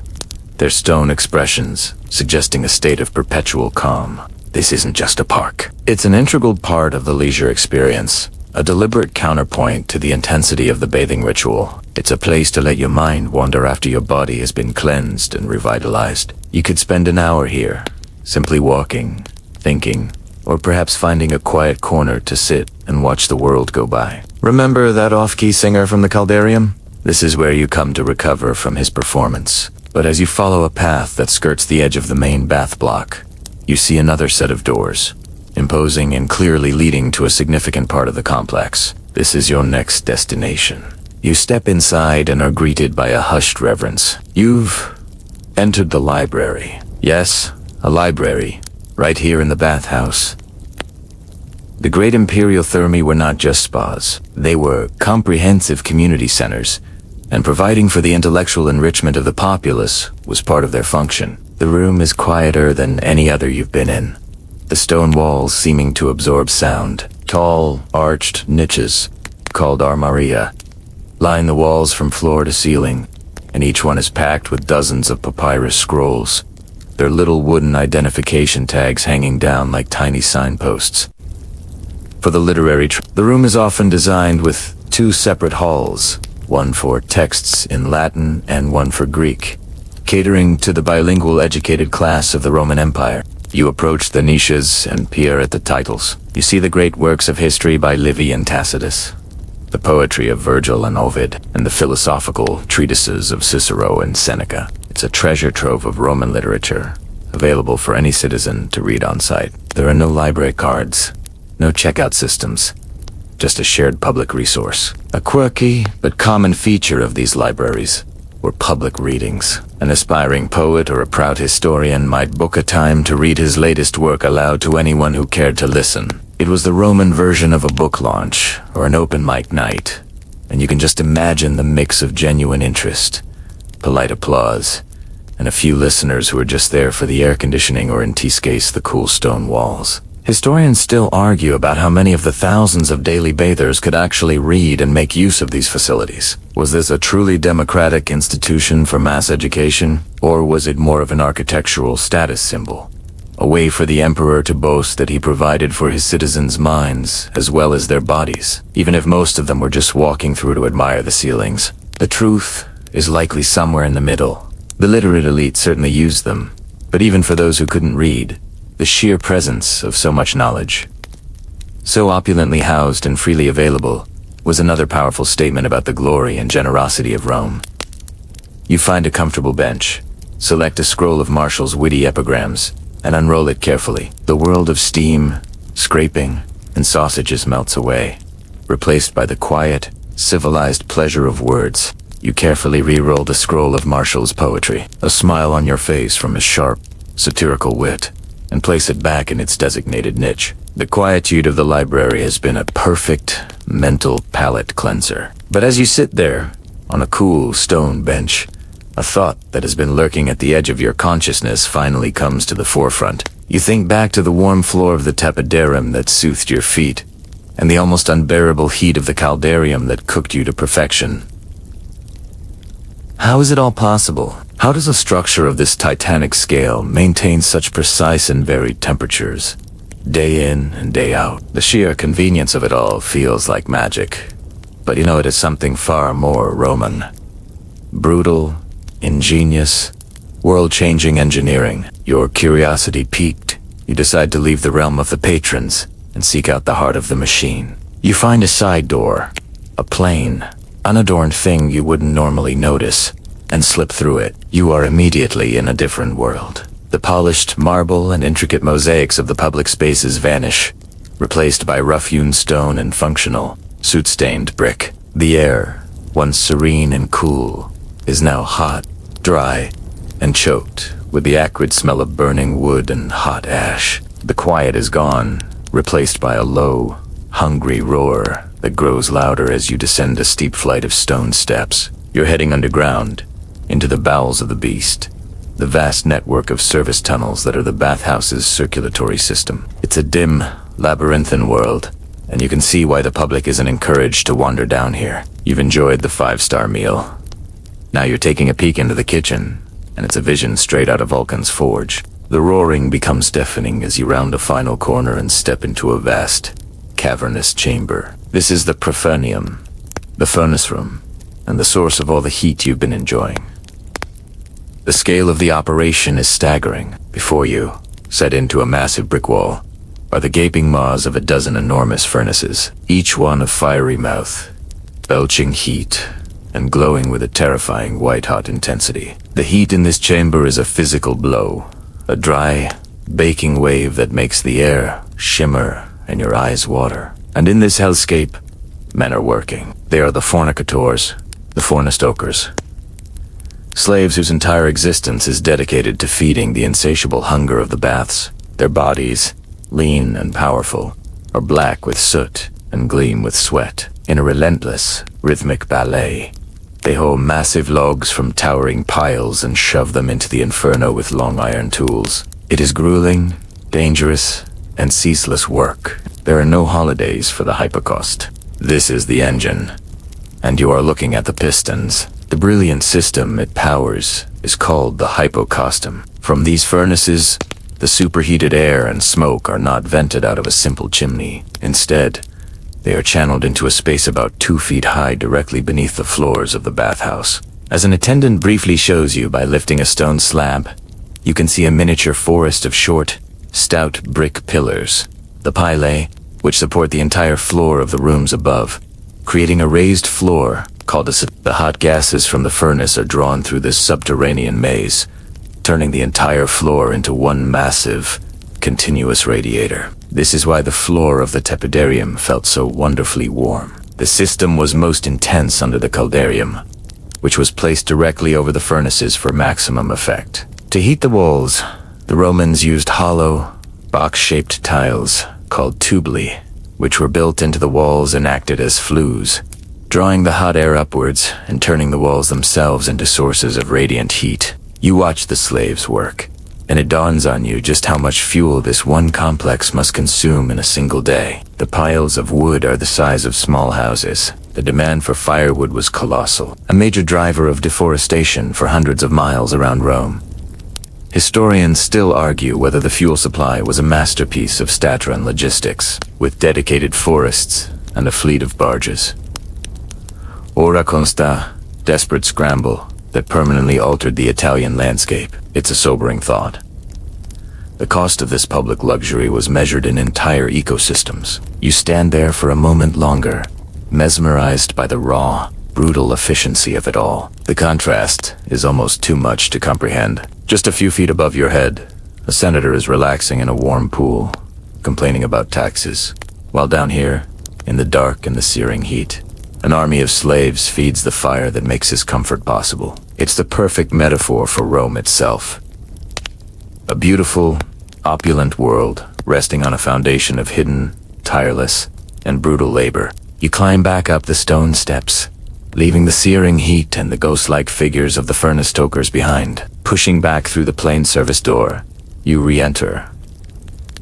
their stone expressions suggesting a state of perpetual calm. This isn't just a park. It's an integral part of the leisure experience, a deliberate counterpoint to the intensity of the bathing ritual. It's a place to let your mind wander after your body has been cleansed and revitalized. You could spend an hour here, simply walking, thinking, or perhaps finding a quiet corner to sit and watch the world go by. Remember that off-key singer from the Caldarium? This is where you come to recover from his performance. But as you follow a path that skirts the edge of the main bath block, you see another set of doors, imposing and clearly leading to a significant part of the complex. This is your next destination. You step inside and are greeted by a hushed reverence. You've entered the library. Yes, a library, right here in the bathhouse. The great imperial thermi were not just spas. They were comprehensive community centers, and providing for the intellectual enrichment of the populace was part of their function. The room is quieter than any other you've been in, the stone walls seeming to absorb sound. Tall, arched niches, called armaria, line the walls from floor to ceiling, and each one is packed with dozens of papyrus scrolls, their little wooden identification tags hanging down like tiny signposts. For the the room is often designed with two separate halls, one for texts in Latin and one for Greek, catering to the bilingual educated class of the Roman Empire. You approach the niches and peer at the titles. You see the great works of history by Livy and Tacitus, the poetry of Virgil and Ovid, and the philosophical treatises of Cicero and Seneca. It's a treasure trove of Roman literature, available for any citizen to read on site. There are no library cards, no checkout systems, just a shared public resource. A quirky but common feature of these libraries were public readings. An aspiring poet or a proud historian might book a time to read his latest work aloud to anyone who cared to listen. It was the Roman version of a book launch or an open mic night, and you can just imagine the mix of genuine interest, polite applause, and a few listeners who were just there for the air conditioning or in T-scase the cool stone walls. Historians still argue about how many of the thousands of daily bathers could actually read and make use of these facilities. Was this a truly democratic institution for mass education, or was it more of an architectural status symbol? a way for the emperor to boast that he provided for his citizens' minds as well as their bodies, even if most of them were just walking through to admire the ceilings. The truth is likely somewhere in the middle. The literate elite certainly used them, but even for those who couldn't read, the sheer presence of so much knowledge, so opulently housed and freely available, was another powerful statement about the glory and generosity of Rome. You find a comfortable bench, select a scroll of Martial's witty epigrams, and unroll it carefully. The world of steam, scraping, and sausages melts away, replaced by the quiet, civilized pleasure of words. You carefully re-roll the scroll of Martial's poetry, a smile on your face from his sharp, satirical wit, and place it back in its designated niche. The quietude of the library has been a perfect mental palate cleanser. But as you sit there, on a cool stone bench, a thought that has been lurking at the edge of your consciousness finally comes to the forefront. You think back to the warm floor of the tepidarium that soothed your feet, and the almost unbearable heat of the caldarium that cooked you to perfection. How is it all possible? How does a structure of this titanic scale maintain such precise and varied temperatures, day in and day out? The sheer convenience of it all feels like magic. But you know, it is something far more Roman. Brutal, ingenious, world-changing engineering. Your curiosity piqued. You decide to leave the realm of the patrons and seek out the heart of the machine. You find a side door, a plain, unadorned thing you wouldn't normally notice, and slip through it. You are immediately in a different world. The polished marble and intricate mosaics of the public spaces vanish, replaced by rough-hewn stone and functional, soot-stained brick. The air, once serene and cool, is now hot, dry, and choked with the acrid smell of burning wood and hot ash. The quiet is gone, replaced by a low, hungry roar that grows louder as you descend a steep flight of stone steps. You're heading underground, into the bowels of the beast, the vast network of service tunnels that are the Bathhouses' circulatory system. It's a dim, labyrinthine world, and you can see why the public isn't encouraged to wander down here. You've enjoyed the 5-star meal. Now you're taking a peek into the kitchen, and it's a vision straight out of Vulcan's forge. The roaring becomes deafening as you round a final corner and step into a vast, cavernous chamber. This is the Profernium, the furnace room, and the source of all the heat you've been enjoying. The scale of the operation is staggering. Before you, set into a massive brick wall, are the gaping maws of a dozen enormous furnaces, each one a fiery mouth, belching heat and glowing with a terrifying white-hot intensity. The heat in this chamber is a physical blow, a dry, baking wave that makes the air shimmer and your eyes water. And in this hellscape, men are working. They are the fornicators, the fornistokers, slaves whose entire existence is dedicated to feeding the insatiable hunger of the baths. Their bodies, lean and powerful, are black with soot and gleam with sweat. In a relentless, rhythmic ballet, they haul massive logs from towering piles and shove them into the inferno with long iron tools. It is grueling, dangerous, and ceaseless work. There are no holidays for the hypocaust. This is the engine, and you are looking at the pistons. The brilliant system it powers is called the hypocaustum. From these furnaces, the superheated air and smoke are not vented out of a simple chimney. Instead, they are channeled into a space about 2 feet high directly beneath the floors of the bathhouse. As an attendant briefly shows you by lifting a stone slab, you can see a miniature forest of short, stout brick pillars, the pilae, which support the entire floor of the rooms above, creating a raised floor called the hot gases from the furnace are drawn through this subterranean maze, turning the entire floor into one massive, continuous radiator. This is why the floor of the tepidarium felt so wonderfully warm. The system was most intense under the caldarium, which was placed directly over the furnaces for maximum effect. To heat the walls, the Romans used hollow, box-shaped tiles called tubuli, which were built into the walls and acted as flues, drawing the hot air upwards and turning the walls themselves into sources of radiant heat. You watch the slaves work, and it dawns on you just how much fuel this one complex must consume in a single day. The piles of wood are the size of small houses. The demand for firewood was colossal, a major driver of deforestation for hundreds of miles around Rome. Historians still argue whether the fuel supply was a masterpiece of Statran logistics, with dedicated forests and a fleet of barges. Ora consta, desperate scramble that permanently altered the Italian landscape. It's a sobering thought. The cost of this public luxury was measured in entire ecosystems. You stand there for a moment longer, mesmerized by the raw, brutal efficiency of it all. The contrast is almost too much to comprehend. Just a few feet above your head, a senator is relaxing in a warm pool, complaining about taxes, while down here, in the dark and the searing heat, an army of slaves feeds the fire that makes his comfort possible. It's the perfect metaphor for Rome itself. A beautiful, opulent world resting on a foundation of hidden, tireless, and brutal labor. You climb back up the stone steps, leaving the searing heat and the ghost-like figures of the furnace stokers behind. Pushing back through the plain service door, you re-enter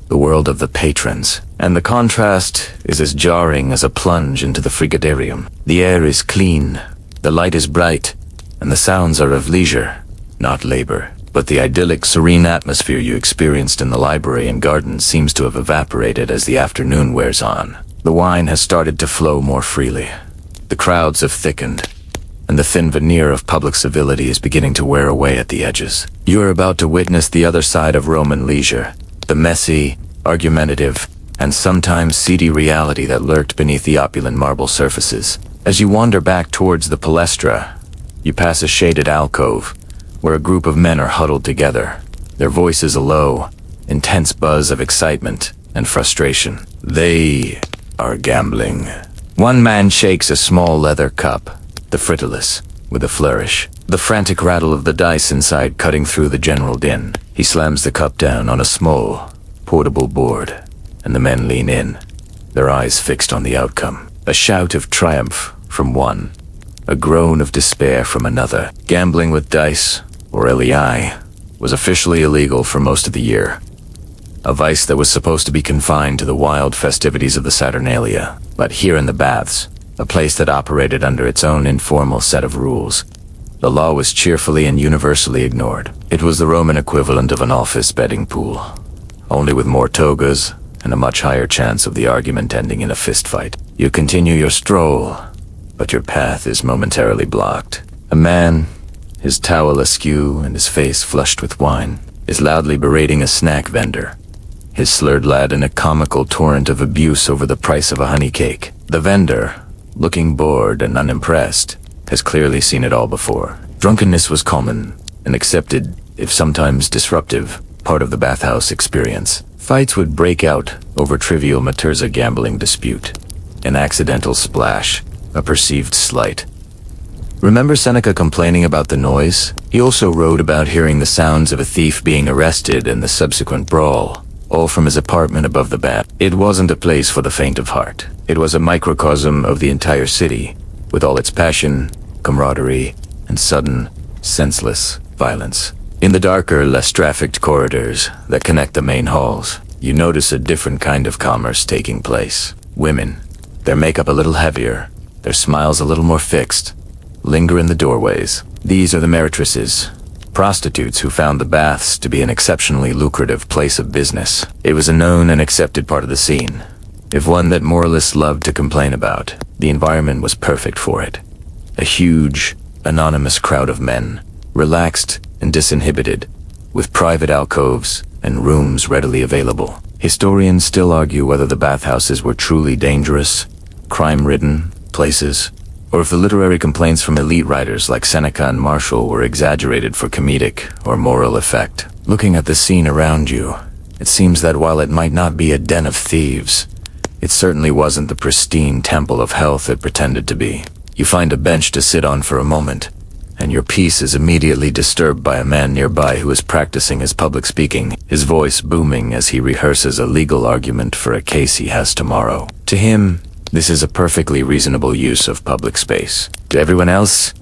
the world of the patrons, and the contrast is as jarring as a plunge into the frigidarium. The air is clean, the light is bright, and the sounds are of leisure, not labor. But the idyllic, serene atmosphere you experienced in the library and garden seems to have evaporated as the afternoon wears on. The wine has started to flow more freely. The crowds have thickened, and the thin veneer of public civility is beginning to wear away at the edges. You are about to witness the other side of Roman leisure, the messy, argumentative, and sometimes seedy reality that lurked beneath the opulent marble surfaces. As you wander back towards the palestra, you pass a shaded alcove, where a group of men are huddled together, their voices a low, intense buzz of excitement and frustration. They are gambling. One man shakes a small leather cup, the Fritalus, with a flourish, the frantic rattle of the dice inside cutting through the general din. He slams the cup down on a small, portable board, and the men lean in, their eyes fixed on the outcome. A shout of triumph from one, a groan of despair from another. Gambling with dice, or LEI, was officially illegal for most of the year. A vice that was supposed to be confined to the wild festivities of the Saturnalia. But here in the Baths, a place that operated under its own informal set of rules, the law was cheerfully and universally ignored. It was the Roman equivalent of an office betting pool, only with more togas and a much higher chance of the argument ending in a fistfight. You continue your stroll, but your path is momentarily blocked. A man, his towel askew and his face flushed with wine, is loudly berating a snack vendor, his slurred lad in a comical torrent of abuse over the price of a honey cake. The vendor, looking bored and unimpressed, has clearly seen it all before. Drunkenness was common, an accepted, if sometimes disruptive, part of the bathhouse experience. Fights would break out over trivial Materza gambling dispute, an accidental splash, a perceived slight. Remember Seneca complaining about the noise? He also wrote about hearing the sounds of a thief being arrested and the subsequent brawl, all from his apartment above the bath. It wasn't a place for the faint of heart. It was a microcosm of the entire city, with all its passion, camaraderie, and sudden, senseless violence. In the darker, less trafficked corridors that connect the main halls, you notice a different kind of commerce taking place. Women, their makeup a little heavier, their smiles a little more fixed, linger in the doorways. These are the meretresses, prostitutes who found the baths to be an exceptionally lucrative place of business. It was a known and accepted part of the scene, if one that moralists loved to complain about. The environment was perfect for it. A huge, anonymous crowd of men, relaxed and disinhibited, with private alcoves and rooms readily available. Historians still argue whether the bathhouses were truly dangerous, crime-ridden places, or if the literary complaints from elite writers like Seneca and Martial were exaggerated for comedic or moral effect. Looking at the scene around you, it seems that while it might not be a den of thieves, it certainly wasn't the pristine temple of health it pretended to be. You find a bench to sit on for a moment, and your peace is immediately disturbed by a man nearby who is practicing his public speaking, his voice booming as he rehearses a legal argument for a case he has tomorrow. To him, this is a perfectly reasonable use of public space. To everyone else,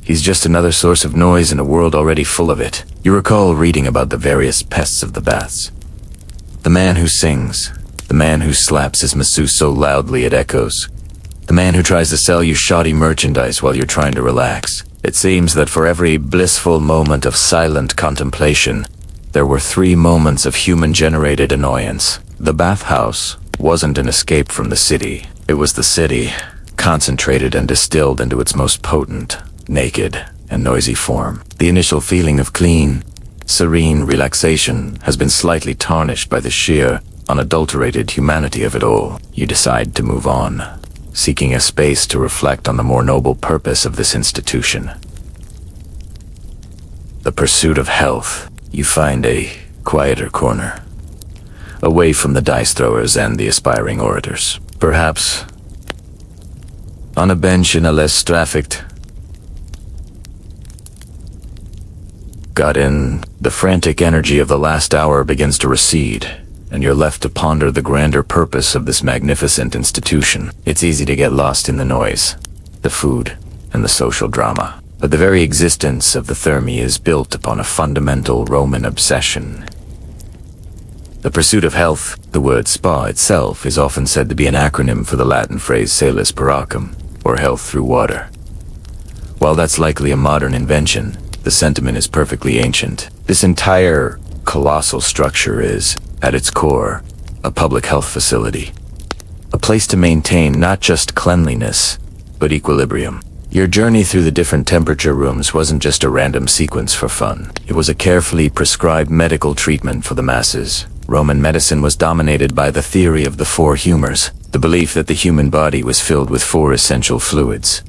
he's just another source of noise in a world already full of it. You recall reading about the various pests of the baths. The man who sings, the man who slaps his masseuse so loudly it echoes, the man who tries to sell you shoddy merchandise while you're trying to relax. It seems that for every blissful moment of silent contemplation, there were 3 moments of human-generated annoyance. The bathhouse wasn't an escape from the city. It was the city, concentrated and distilled into its most potent, naked, and noisy form. The initial feeling of clean, serene relaxation has been slightly tarnished by the sheer, unadulterated humanity of it all. You decide to move on, seeking a space to reflect on the more noble purpose of this institution. The pursuit of health. You find a quieter corner, away from the dice throwers and the aspiring orators. Perhaps on a bench in a less trafficked garden, the frantic energy of the last hour begins to recede, and you're left to ponder the grander purpose of this magnificent institution. It's easy to get lost in the noise, the food, and the social drama. But the very existence of the Thermi is built upon a fundamental Roman obsession. The pursuit of health. The word spa itself is often said to be an acronym for the Latin phrase salus per aquam, or health through water. While that's likely a modern invention, the sentiment is perfectly ancient. This entire colossal structure is, at its core, a public health facility. A place to maintain not just cleanliness, but equilibrium. Your journey through the different temperature rooms wasn't just a random sequence for fun. It was a carefully prescribed medical treatment for the masses. Roman medicine was dominated by the theory of the 4 humors, the belief that the human body was filled with 4 essential fluids: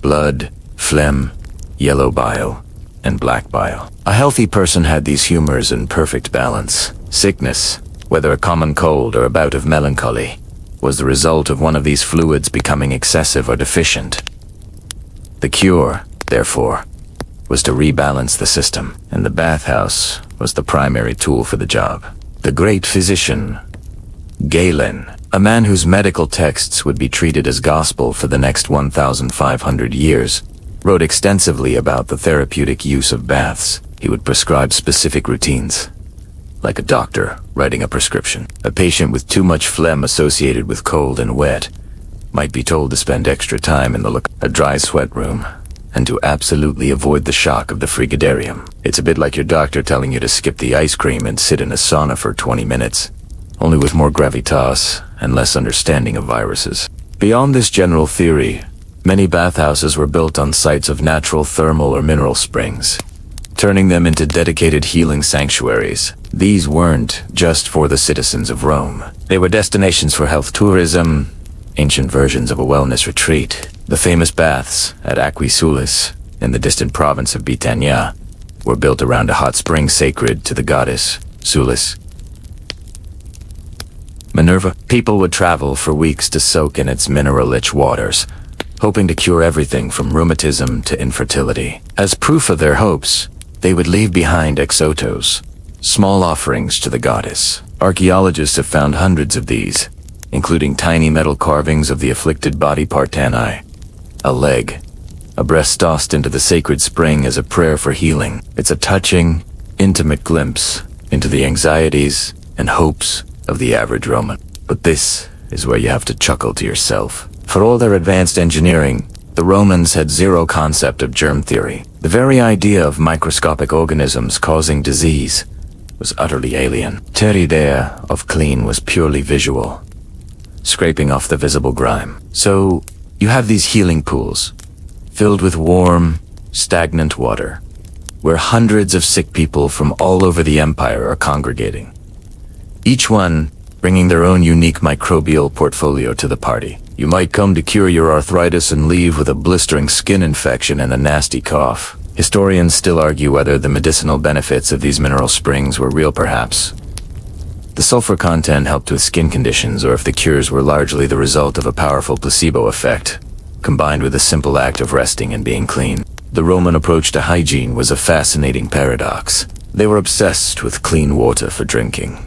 blood, phlegm, yellow bile, and black bile. A healthy person had these humors in perfect balance. Sickness, whether a common cold or a bout of melancholy, was the result of one of these fluids becoming excessive or deficient. The cure, therefore, was to rebalance the system, and the bathhouse was the primary tool for the job. The great physician, Galen, a man whose medical texts would be treated as gospel for the next 1,500 years, wrote extensively about the therapeutic use of baths. He would prescribe specific routines, like a doctor writing a prescription. A patient with too much phlegm associated with cold and wet might be told to spend extra time in a dry sweat room, and to absolutely avoid the shock of the frigidarium. It's a bit like your doctor telling you to skip the ice cream and sit in a sauna for 20 minutes, only with more gravitas and less understanding of viruses. Beyond this general theory, many bathhouses were built on sites of natural thermal or mineral springs, turning them into dedicated healing sanctuaries. These weren't just for the citizens of Rome. They were destinations for health tourism, ancient versions of a wellness retreat. The famous baths at Aquisulis, in the distant province of Britannia, were built around a hot spring sacred to the goddess Sulis, Minerva. People would travel for weeks to soak in its mineral-rich waters, hoping to cure everything from rheumatism to infertility. As proof of their hopes, they would leave behind exotos, small offerings to the goddess. Archaeologists have found hundreds of these, including tiny metal carvings of the afflicted body partani, a leg, a breast tossed into the sacred spring as a prayer for healing. It's a touching, intimate glimpse into the anxieties and hopes of the average Roman. But this is where you have to chuckle to yourself. For all their advanced engineering, the Romans had zero concept of germ theory. The very idea of microscopic organisms causing disease was utterly alien. Their idea of clean was purely visual, scraping off the visible grime. So, you have these healing pools, filled with warm, stagnant water, where hundreds of sick people from all over the empire are congregating, each one bringing their own unique microbial portfolio to the party. You might come to cure your arthritis and leave with a blistering skin infection and a nasty cough. Historians still argue whether the medicinal benefits of these mineral springs were real, perhaps. The sulfur content helped with skin conditions, or if the cures were largely the result of a powerful placebo effect, combined with the simple act of resting and being clean. The Roman approach to hygiene was a fascinating paradox. They were obsessed with clean water for drinking,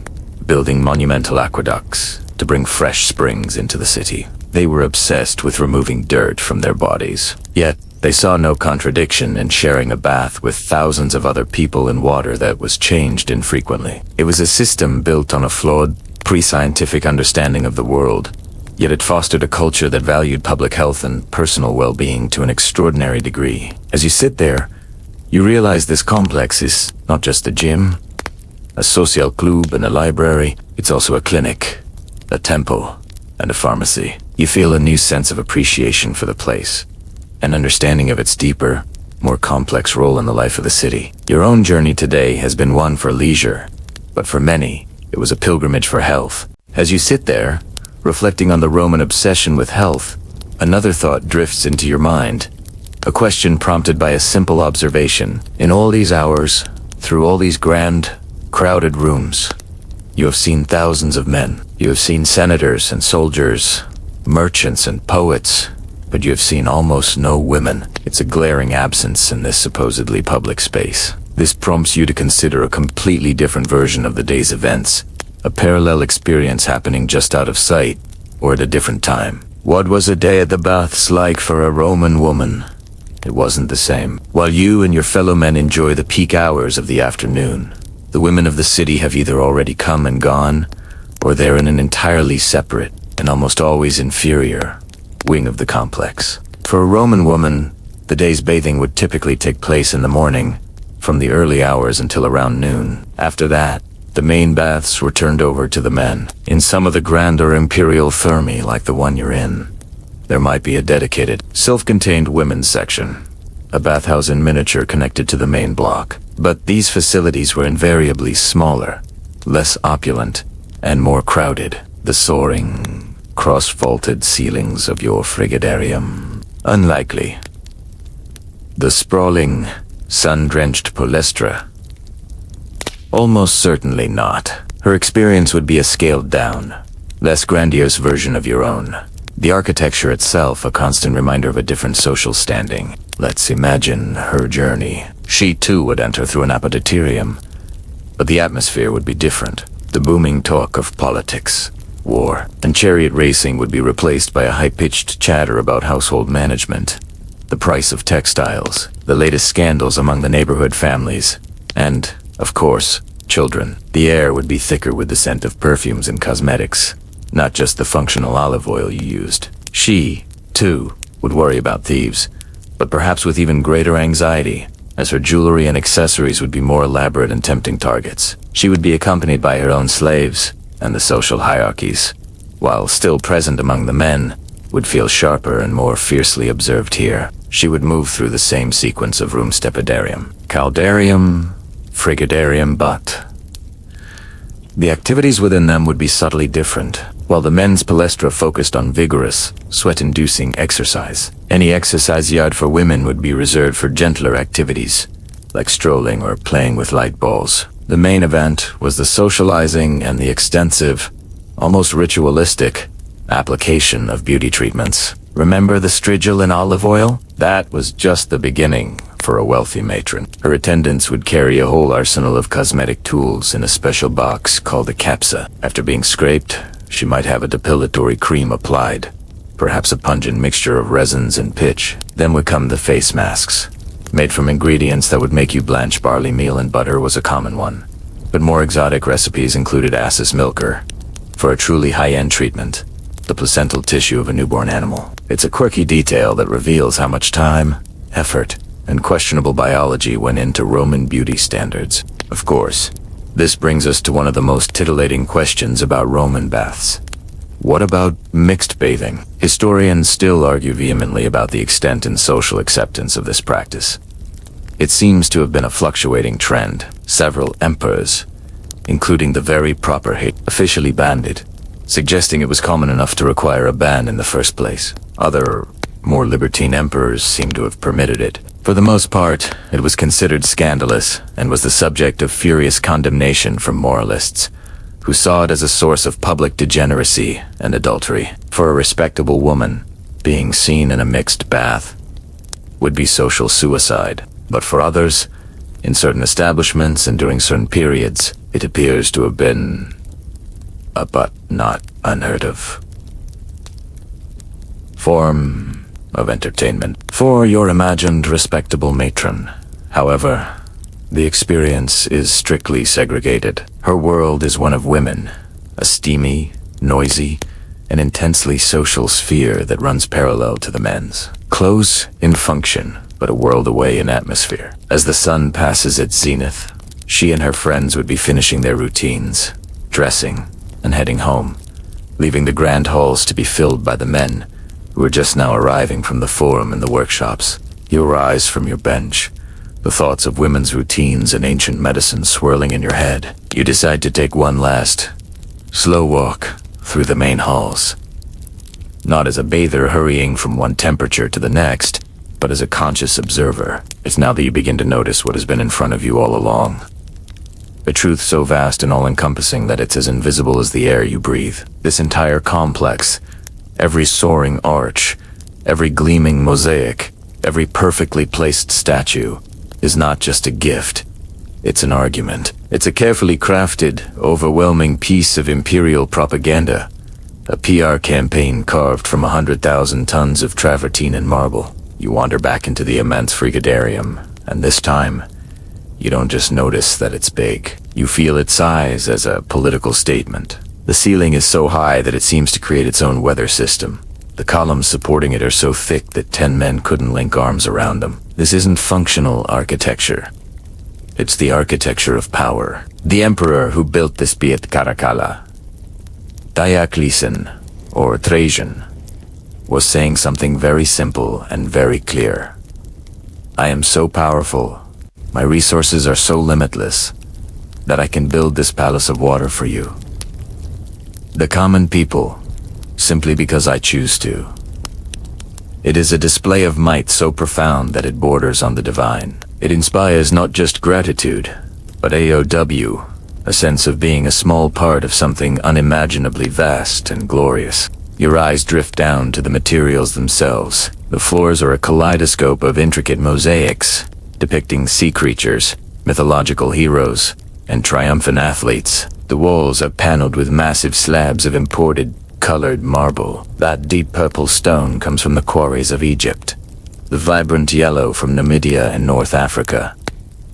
building monumental aqueducts to bring fresh springs into the city. They were obsessed with removing dirt from their bodies. Yet, they saw no contradiction in sharing a bath with thousands of other people in water that was changed infrequently. It was a system built on a flawed, pre-scientific understanding of the world, yet it fostered a culture that valued public health and personal well-being to an extraordinary degree. As you sit there, you realize this complex is not just a gym, a social club and a library. It's also a clinic, a temple, and a pharmacy. You feel a new sense of appreciation for the place, an understanding of its deeper, more complex role in the life of the city. Your own journey today has been one for leisure, but for many, it was a pilgrimage for health. As you sit there, reflecting on the Roman obsession with health, another thought drifts into your mind. A question prompted by a simple observation. In all these hours, through all these grand, crowded rooms, you have seen thousands of men. You have seen senators and soldiers, merchants and poets, but you have seen almost no women. It's a glaring absence in this supposedly public space. This prompts you to consider a completely different version of the day's events, a parallel experience happening just out of sight, or at a different time. What was a day at the baths like for a Roman woman? It wasn't the same. While you and your fellow men enjoy the peak hours of the afternoon, the women of the city have either already come and gone, or they're in an entirely separate, and almost always inferior, wing of the complex. For a Roman woman, the day's bathing would typically take place in the morning, from the early hours until around noon. After that, the main baths were turned over to the men. In some of the grander imperial thermae like the one you're in, there might be a dedicated, self-contained women's section, a bathhouse in miniature connected to the main block. But these facilities were invariably smaller, less opulent, and more crowded. The soaring, cross-vaulted ceilings of your frigidarium, unlikely. The sprawling, sun-drenched palestra, almost certainly not. Her experience would be a scaled-down, less grandiose version of your own. The architecture itself a constant reminder of a different social standing. Let's imagine her journey. She too would enter through an apodyterium, but the atmosphere would be different. The booming talk of politics, war, and chariot racing would be replaced by a high-pitched chatter about household management, the price of textiles, the latest scandals among the neighborhood families, and, of course, children. The air would be thicker with the scent of perfumes and cosmetics, not just the functional olive oil you used. She, too, would worry about thieves, but perhaps with even greater anxiety, as her jewelry and accessories would be more elaborate and tempting targets. She would be accompanied by her own slaves, and the social hierarchies, while still present among the men, would feel sharper and more fiercely observed here. She would move through the same sequence of room stepidarium, caldarium, frigidarium, but the activities within them would be subtly different. While the men's palestra focused on vigorous, sweat-inducing exercise, any exercise yard for women would be reserved for gentler activities, like strolling or playing with light balls. The main event was the socializing and the extensive, almost ritualistic, application of beauty treatments. Remember the strigil and olive oil? That was just the beginning for a wealthy matron. Her attendants would carry a whole arsenal of cosmetic tools in a special box called a capsa. After being scraped, she might have a depilatory cream applied, perhaps a pungent mixture of resins and pitch. Then would come the face masks, made from ingredients that would make you blanch. Barley meal and butter was a common one, but more exotic recipes included asses milker, for a truly high-end treatment, the placental tissue of a newborn animal. It's a quirky detail that reveals how much time, effort, and questionable biology went into Roman beauty standards. Of course, this brings us to one of the most titillating questions about Roman baths. What about mixed bathing? Historians still argue vehemently about the extent and social acceptance of this practice. It seems to have been a fluctuating trend. Several emperors, including the very proper officially banned it, suggesting it was common enough to require a ban in the first place. Other, more libertine emperors seem to have permitted it. For the most part, it was considered scandalous and was the subject of furious condemnation from moralists, who saw it as a source of public degeneracy and adultery. For a respectable woman, being seen in a mixed bath would be social suicide. But for others, in certain establishments and during certain periods, it appears to have been a but not unheard of form of entertainment for your imagined respectable matron. However, the experience is strictly segregated. Her world is one of women, a steamy, noisy, and intensely social sphere that runs parallel to the men's. Close in function, but a world away in atmosphere. As the sun passes its zenith, She and her friends would be finishing their routines, dressing, and heading home, leaving the grand halls to be filled by the men who were just now arriving from the forum and the workshops. You rise from your bench, the thoughts of women's routines and ancient medicine swirling in your head. You decide to take one last, slow walk through the main halls. Not as a bather hurrying from one temperature to the next, but as a conscious observer. It's now that you begin to notice what has been in front of you all along. A truth so vast and all-encompassing that it's as invisible as the air you breathe. This entire complex, every soaring arch, every gleaming mosaic, every perfectly placed statue, is not just a gift. It's an argument. It's a carefully crafted, overwhelming piece of imperial propaganda. A PR campaign carved from 100,000 tons of travertine and marble. You wander back into the immense frigidarium, and this time, you don't just notice that it's big. You feel its size as a political statement. The ceiling is so high that it seems to create its own weather system. The columns supporting it are so thick that 10 men couldn't link arms around them. This isn't functional architecture. It's the architecture of power. The emperor who built this be at Caracalla, Diocletian, or Trajan, was saying something very simple and very clear. I am so powerful, my resources are so limitless, that I can build this palace of water for you, the common people, simply because I choose to. It is a display of might so profound that it borders on the divine. It inspires not just gratitude, but AOW, a sense of being a small part of something unimaginably vast and glorious. Your eyes drift down to the materials themselves. The floors are a kaleidoscope of intricate mosaics, depicting sea creatures, mythological heroes, and triumphant athletes. The walls are paneled with massive slabs of imported, colored marble. That deep purple stone comes from the quarries of Egypt. The vibrant yellow from Namibia and North Africa.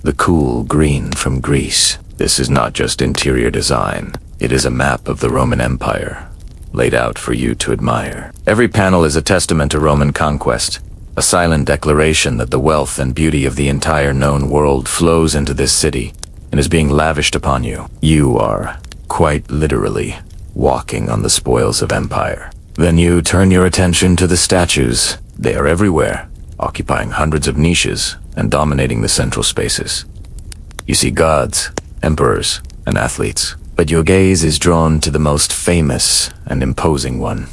The cool green from Greece. This is not just interior design. It is a map of the Roman Empire, laid out for you to admire. Every panel is a testament to Roman conquest, a silent declaration that the wealth and beauty of the entire known world flows into this city and is being lavished upon you. You are, quite literally, walking on the spoils of empire. Then you turn your attention to the statues. They are everywhere, occupying hundreds of niches and dominating the central spaces. You see gods, emperors, and athletes, but your gaze is drawn to the most famous and imposing one,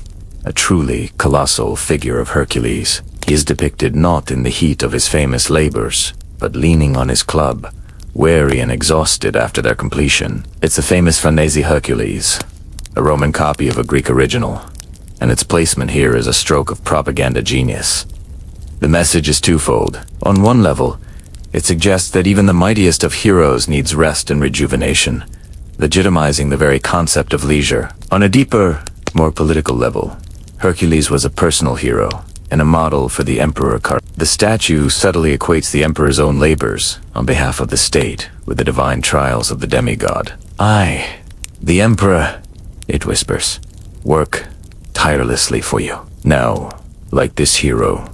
a truly colossal figure of Hercules. He is depicted not in the heat of his famous labors, but leaning on his club, weary and exhausted after their completion. It's a famous Farnese Hercules, a Roman copy of a Greek original, and its placement here is a stroke of propaganda genius. The message is twofold. On one level, it suggests that even the mightiest of heroes needs rest and rejuvenation, legitimizing the very concept of leisure. On a deeper, more political level, Hercules was a personal hero and a model for the emperor. The statue subtly equates the emperor's own labors on behalf of the state with the divine trials of the demigod. I, the emperor, it whispers, work tirelessly for you. Now, like this hero,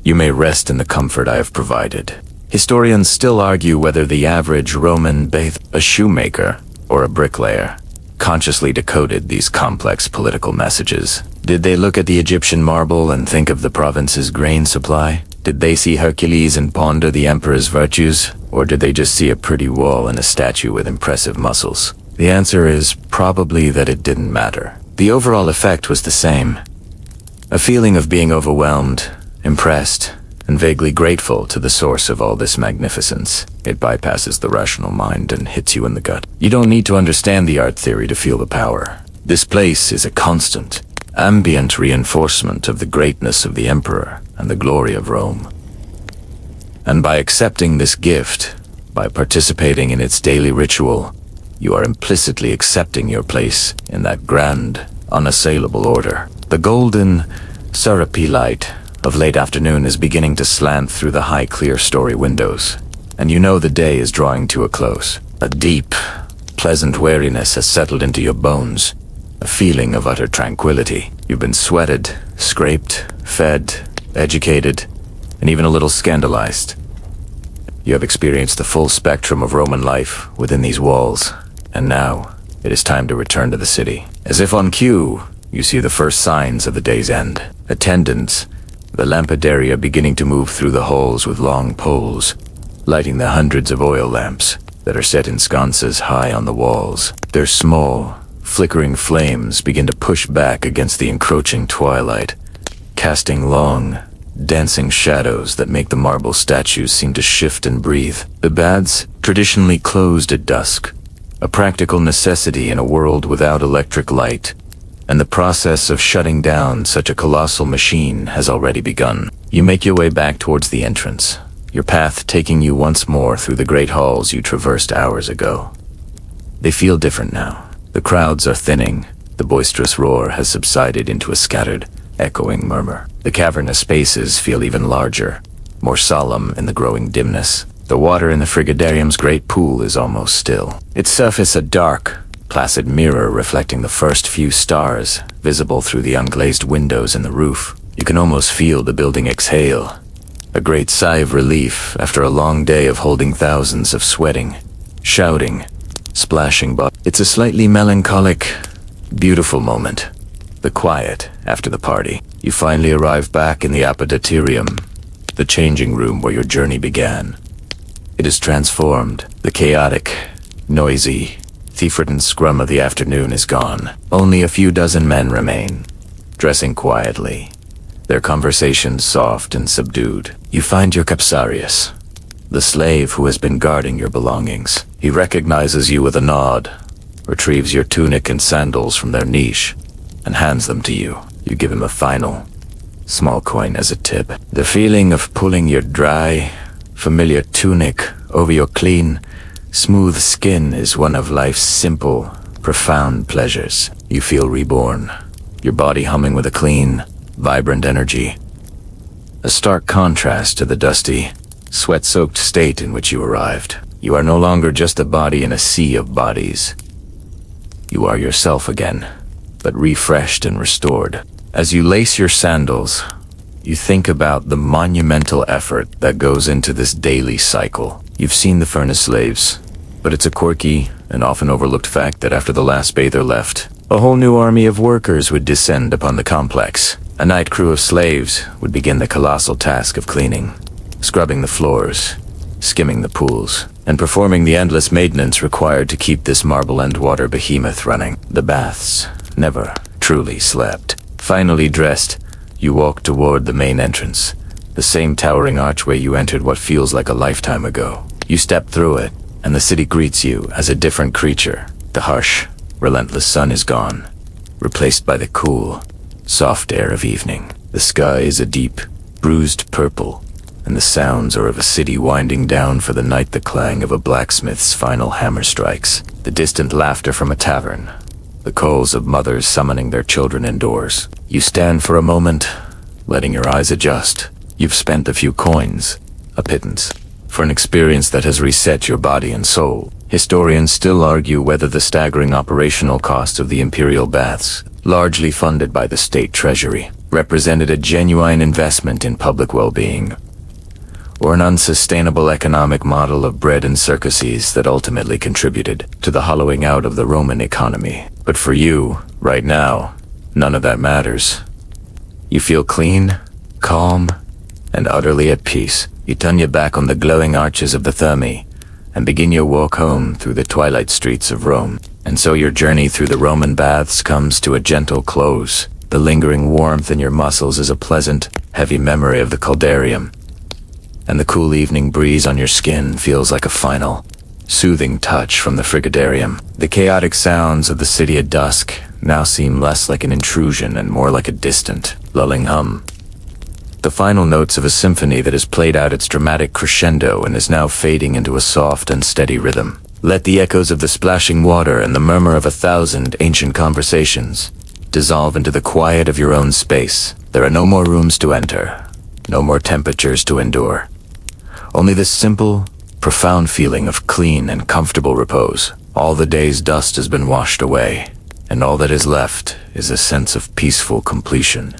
you may rest in the comfort I have provided. Historians still argue whether the average Roman a shoemaker or a bricklayer consciously decoded these complex political messages. Did they look at the Egyptian marble and think of the province's grain supply? Did they see Hercules and ponder the emperor's virtues? Or did they just see a pretty wall and a statue with impressive muscles? The answer is probably that it didn't matter. The overall effect was the same. A feeling of being overwhelmed, impressed, and vaguely grateful to the source of all this magnificence. It bypasses the rational mind and hits you in the gut. You don't need to understand the art theory to feel the power. This place is a constant, ambient reinforcement of the greatness of the emperor and the glory of Rome. And by accepting this gift, by participating in its daily ritual, you are implicitly accepting your place in that grand, unassailable order. The golden syrupy light of late afternoon is beginning to slant through the high clear story windows, and you know the day is drawing to a close. A deep, pleasant weariness has settled into your bones, a feeling of utter tranquility. You've been sweated, scraped, fed, educated, and even a little scandalized. You have experienced the full spectrum of Roman life within these walls, and now it is time to return to the city. As if on cue, you see the first signs of the day's end. Attendants, the lampadaria beginning to move through the halls with long poles, lighting the hundreds of oil lamps that are set in sconces high on the walls. Their small, flickering flames begin to push back against the encroaching twilight, casting long, dancing shadows that make the marble statues seem to shift and breathe. The baths, traditionally closed at dusk, a practical necessity in a world without electric light, and the process of shutting down such a colossal machine has already begun. You make your way back towards the entrance, your path taking you once more through the great halls you traversed hours ago. They feel different now. The crowds are thinning, the boisterous roar has subsided into a scattered, echoing murmur. The cavernous spaces feel even larger, more solemn in the growing dimness. The water in the frigidarium's great pool is almost still, its surface a dark, placid mirror reflecting the first few stars visible through the unglazed windows in the roof. You can almost feel the building exhale, a great sigh of relief after a long day of holding thousands of sweating, shouting, splashing bodies. It's a slightly melancholic, beautiful moment. The quiet after the party. You finally arrive back in the Apodaterium, the changing room where your journey began. It is transformed. The chaotic, noisy, thief-ridden scrum of the afternoon is gone. Only a few dozen men remain, dressing quietly, their conversations soft and subdued. You find your Capsarius, the slave who has been guarding your belongings. He recognizes you with a nod, retrieves your tunic and sandals from their niche, and hands them to you. You give him a final, small coin as a tip. The feeling of pulling your dry, familiar tunic over your clean, smooth skin is one of life's simple, profound pleasures. You feel reborn, your body humming with a clean, vibrant energy. A stark contrast to the dusty, sweat-soaked state in which you arrived. You are no longer just a body in a sea of bodies. You are yourself again, but refreshed and restored. As you lace your sandals, you think about the monumental effort that goes into this daily cycle. You've seen the furnace slaves, but it's a quirky and often overlooked fact that after the last bather left, a whole new army of workers would descend upon the complex. A night crew of slaves would begin the colossal task of cleaning, scrubbing the floors, skimming the pools, and performing the endless maintenance required to keep this marble and water behemoth running. The baths never truly slept. Finally dressed, you walk toward the main entrance, the same towering archway you entered what feels like a lifetime ago. You step through it, and the city greets you as a different creature. The harsh, relentless sun is gone, replaced by the cool, soft air of evening. The sky is a deep, bruised purple, and the sounds are of a city winding down for the night, the clang of a blacksmith's final hammer strikes, the distant laughter from a tavern, the calls of mothers summoning their children indoors. You stand for a moment, letting your eyes adjust. You've spent a few coins, a pittance, for an experience that has reset your body and soul. Historians still argue whether the staggering operational cost of the imperial baths, largely funded by the state treasury, represented a genuine investment in public well-being, or an unsustainable economic model of bread and circuses that ultimately contributed to the hollowing out of the Roman economy. But for you, right now, none of that matters. You feel clean, calm, and utterly at peace. You turn your back on the glowing arches of the Thermae and begin your walk home through the twilight streets of Rome. And so your journey through the Roman baths comes to a gentle close. The lingering warmth in your muscles is a pleasant, heavy memory of the Caldarium, and the cool evening breeze on your skin feels like a final, soothing touch from the frigidarium. The chaotic sounds of the city at dusk now seem less like an intrusion and more like a distant, lulling hum. The final notes of a symphony that has played out its dramatic crescendo and is now fading into a soft and steady rhythm. Let the echoes of the splashing water and the murmur of 1,000 ancient conversations dissolve into the quiet of your own space. There are no more rooms to enter, no more temperatures to endure. Only this simple, profound feeling of clean and comfortable repose. All the day's dust has been washed away, and all that is left is a sense of peaceful completion.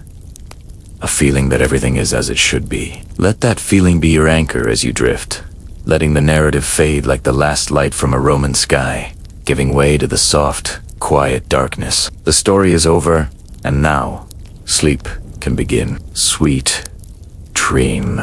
A feeling that everything is as it should be. Let that feeling be your anchor as you drift, letting the narrative fade like the last light from a Roman sky, giving way to the soft, quiet darkness. The story is over, and now, sleep can begin. Sweet dream.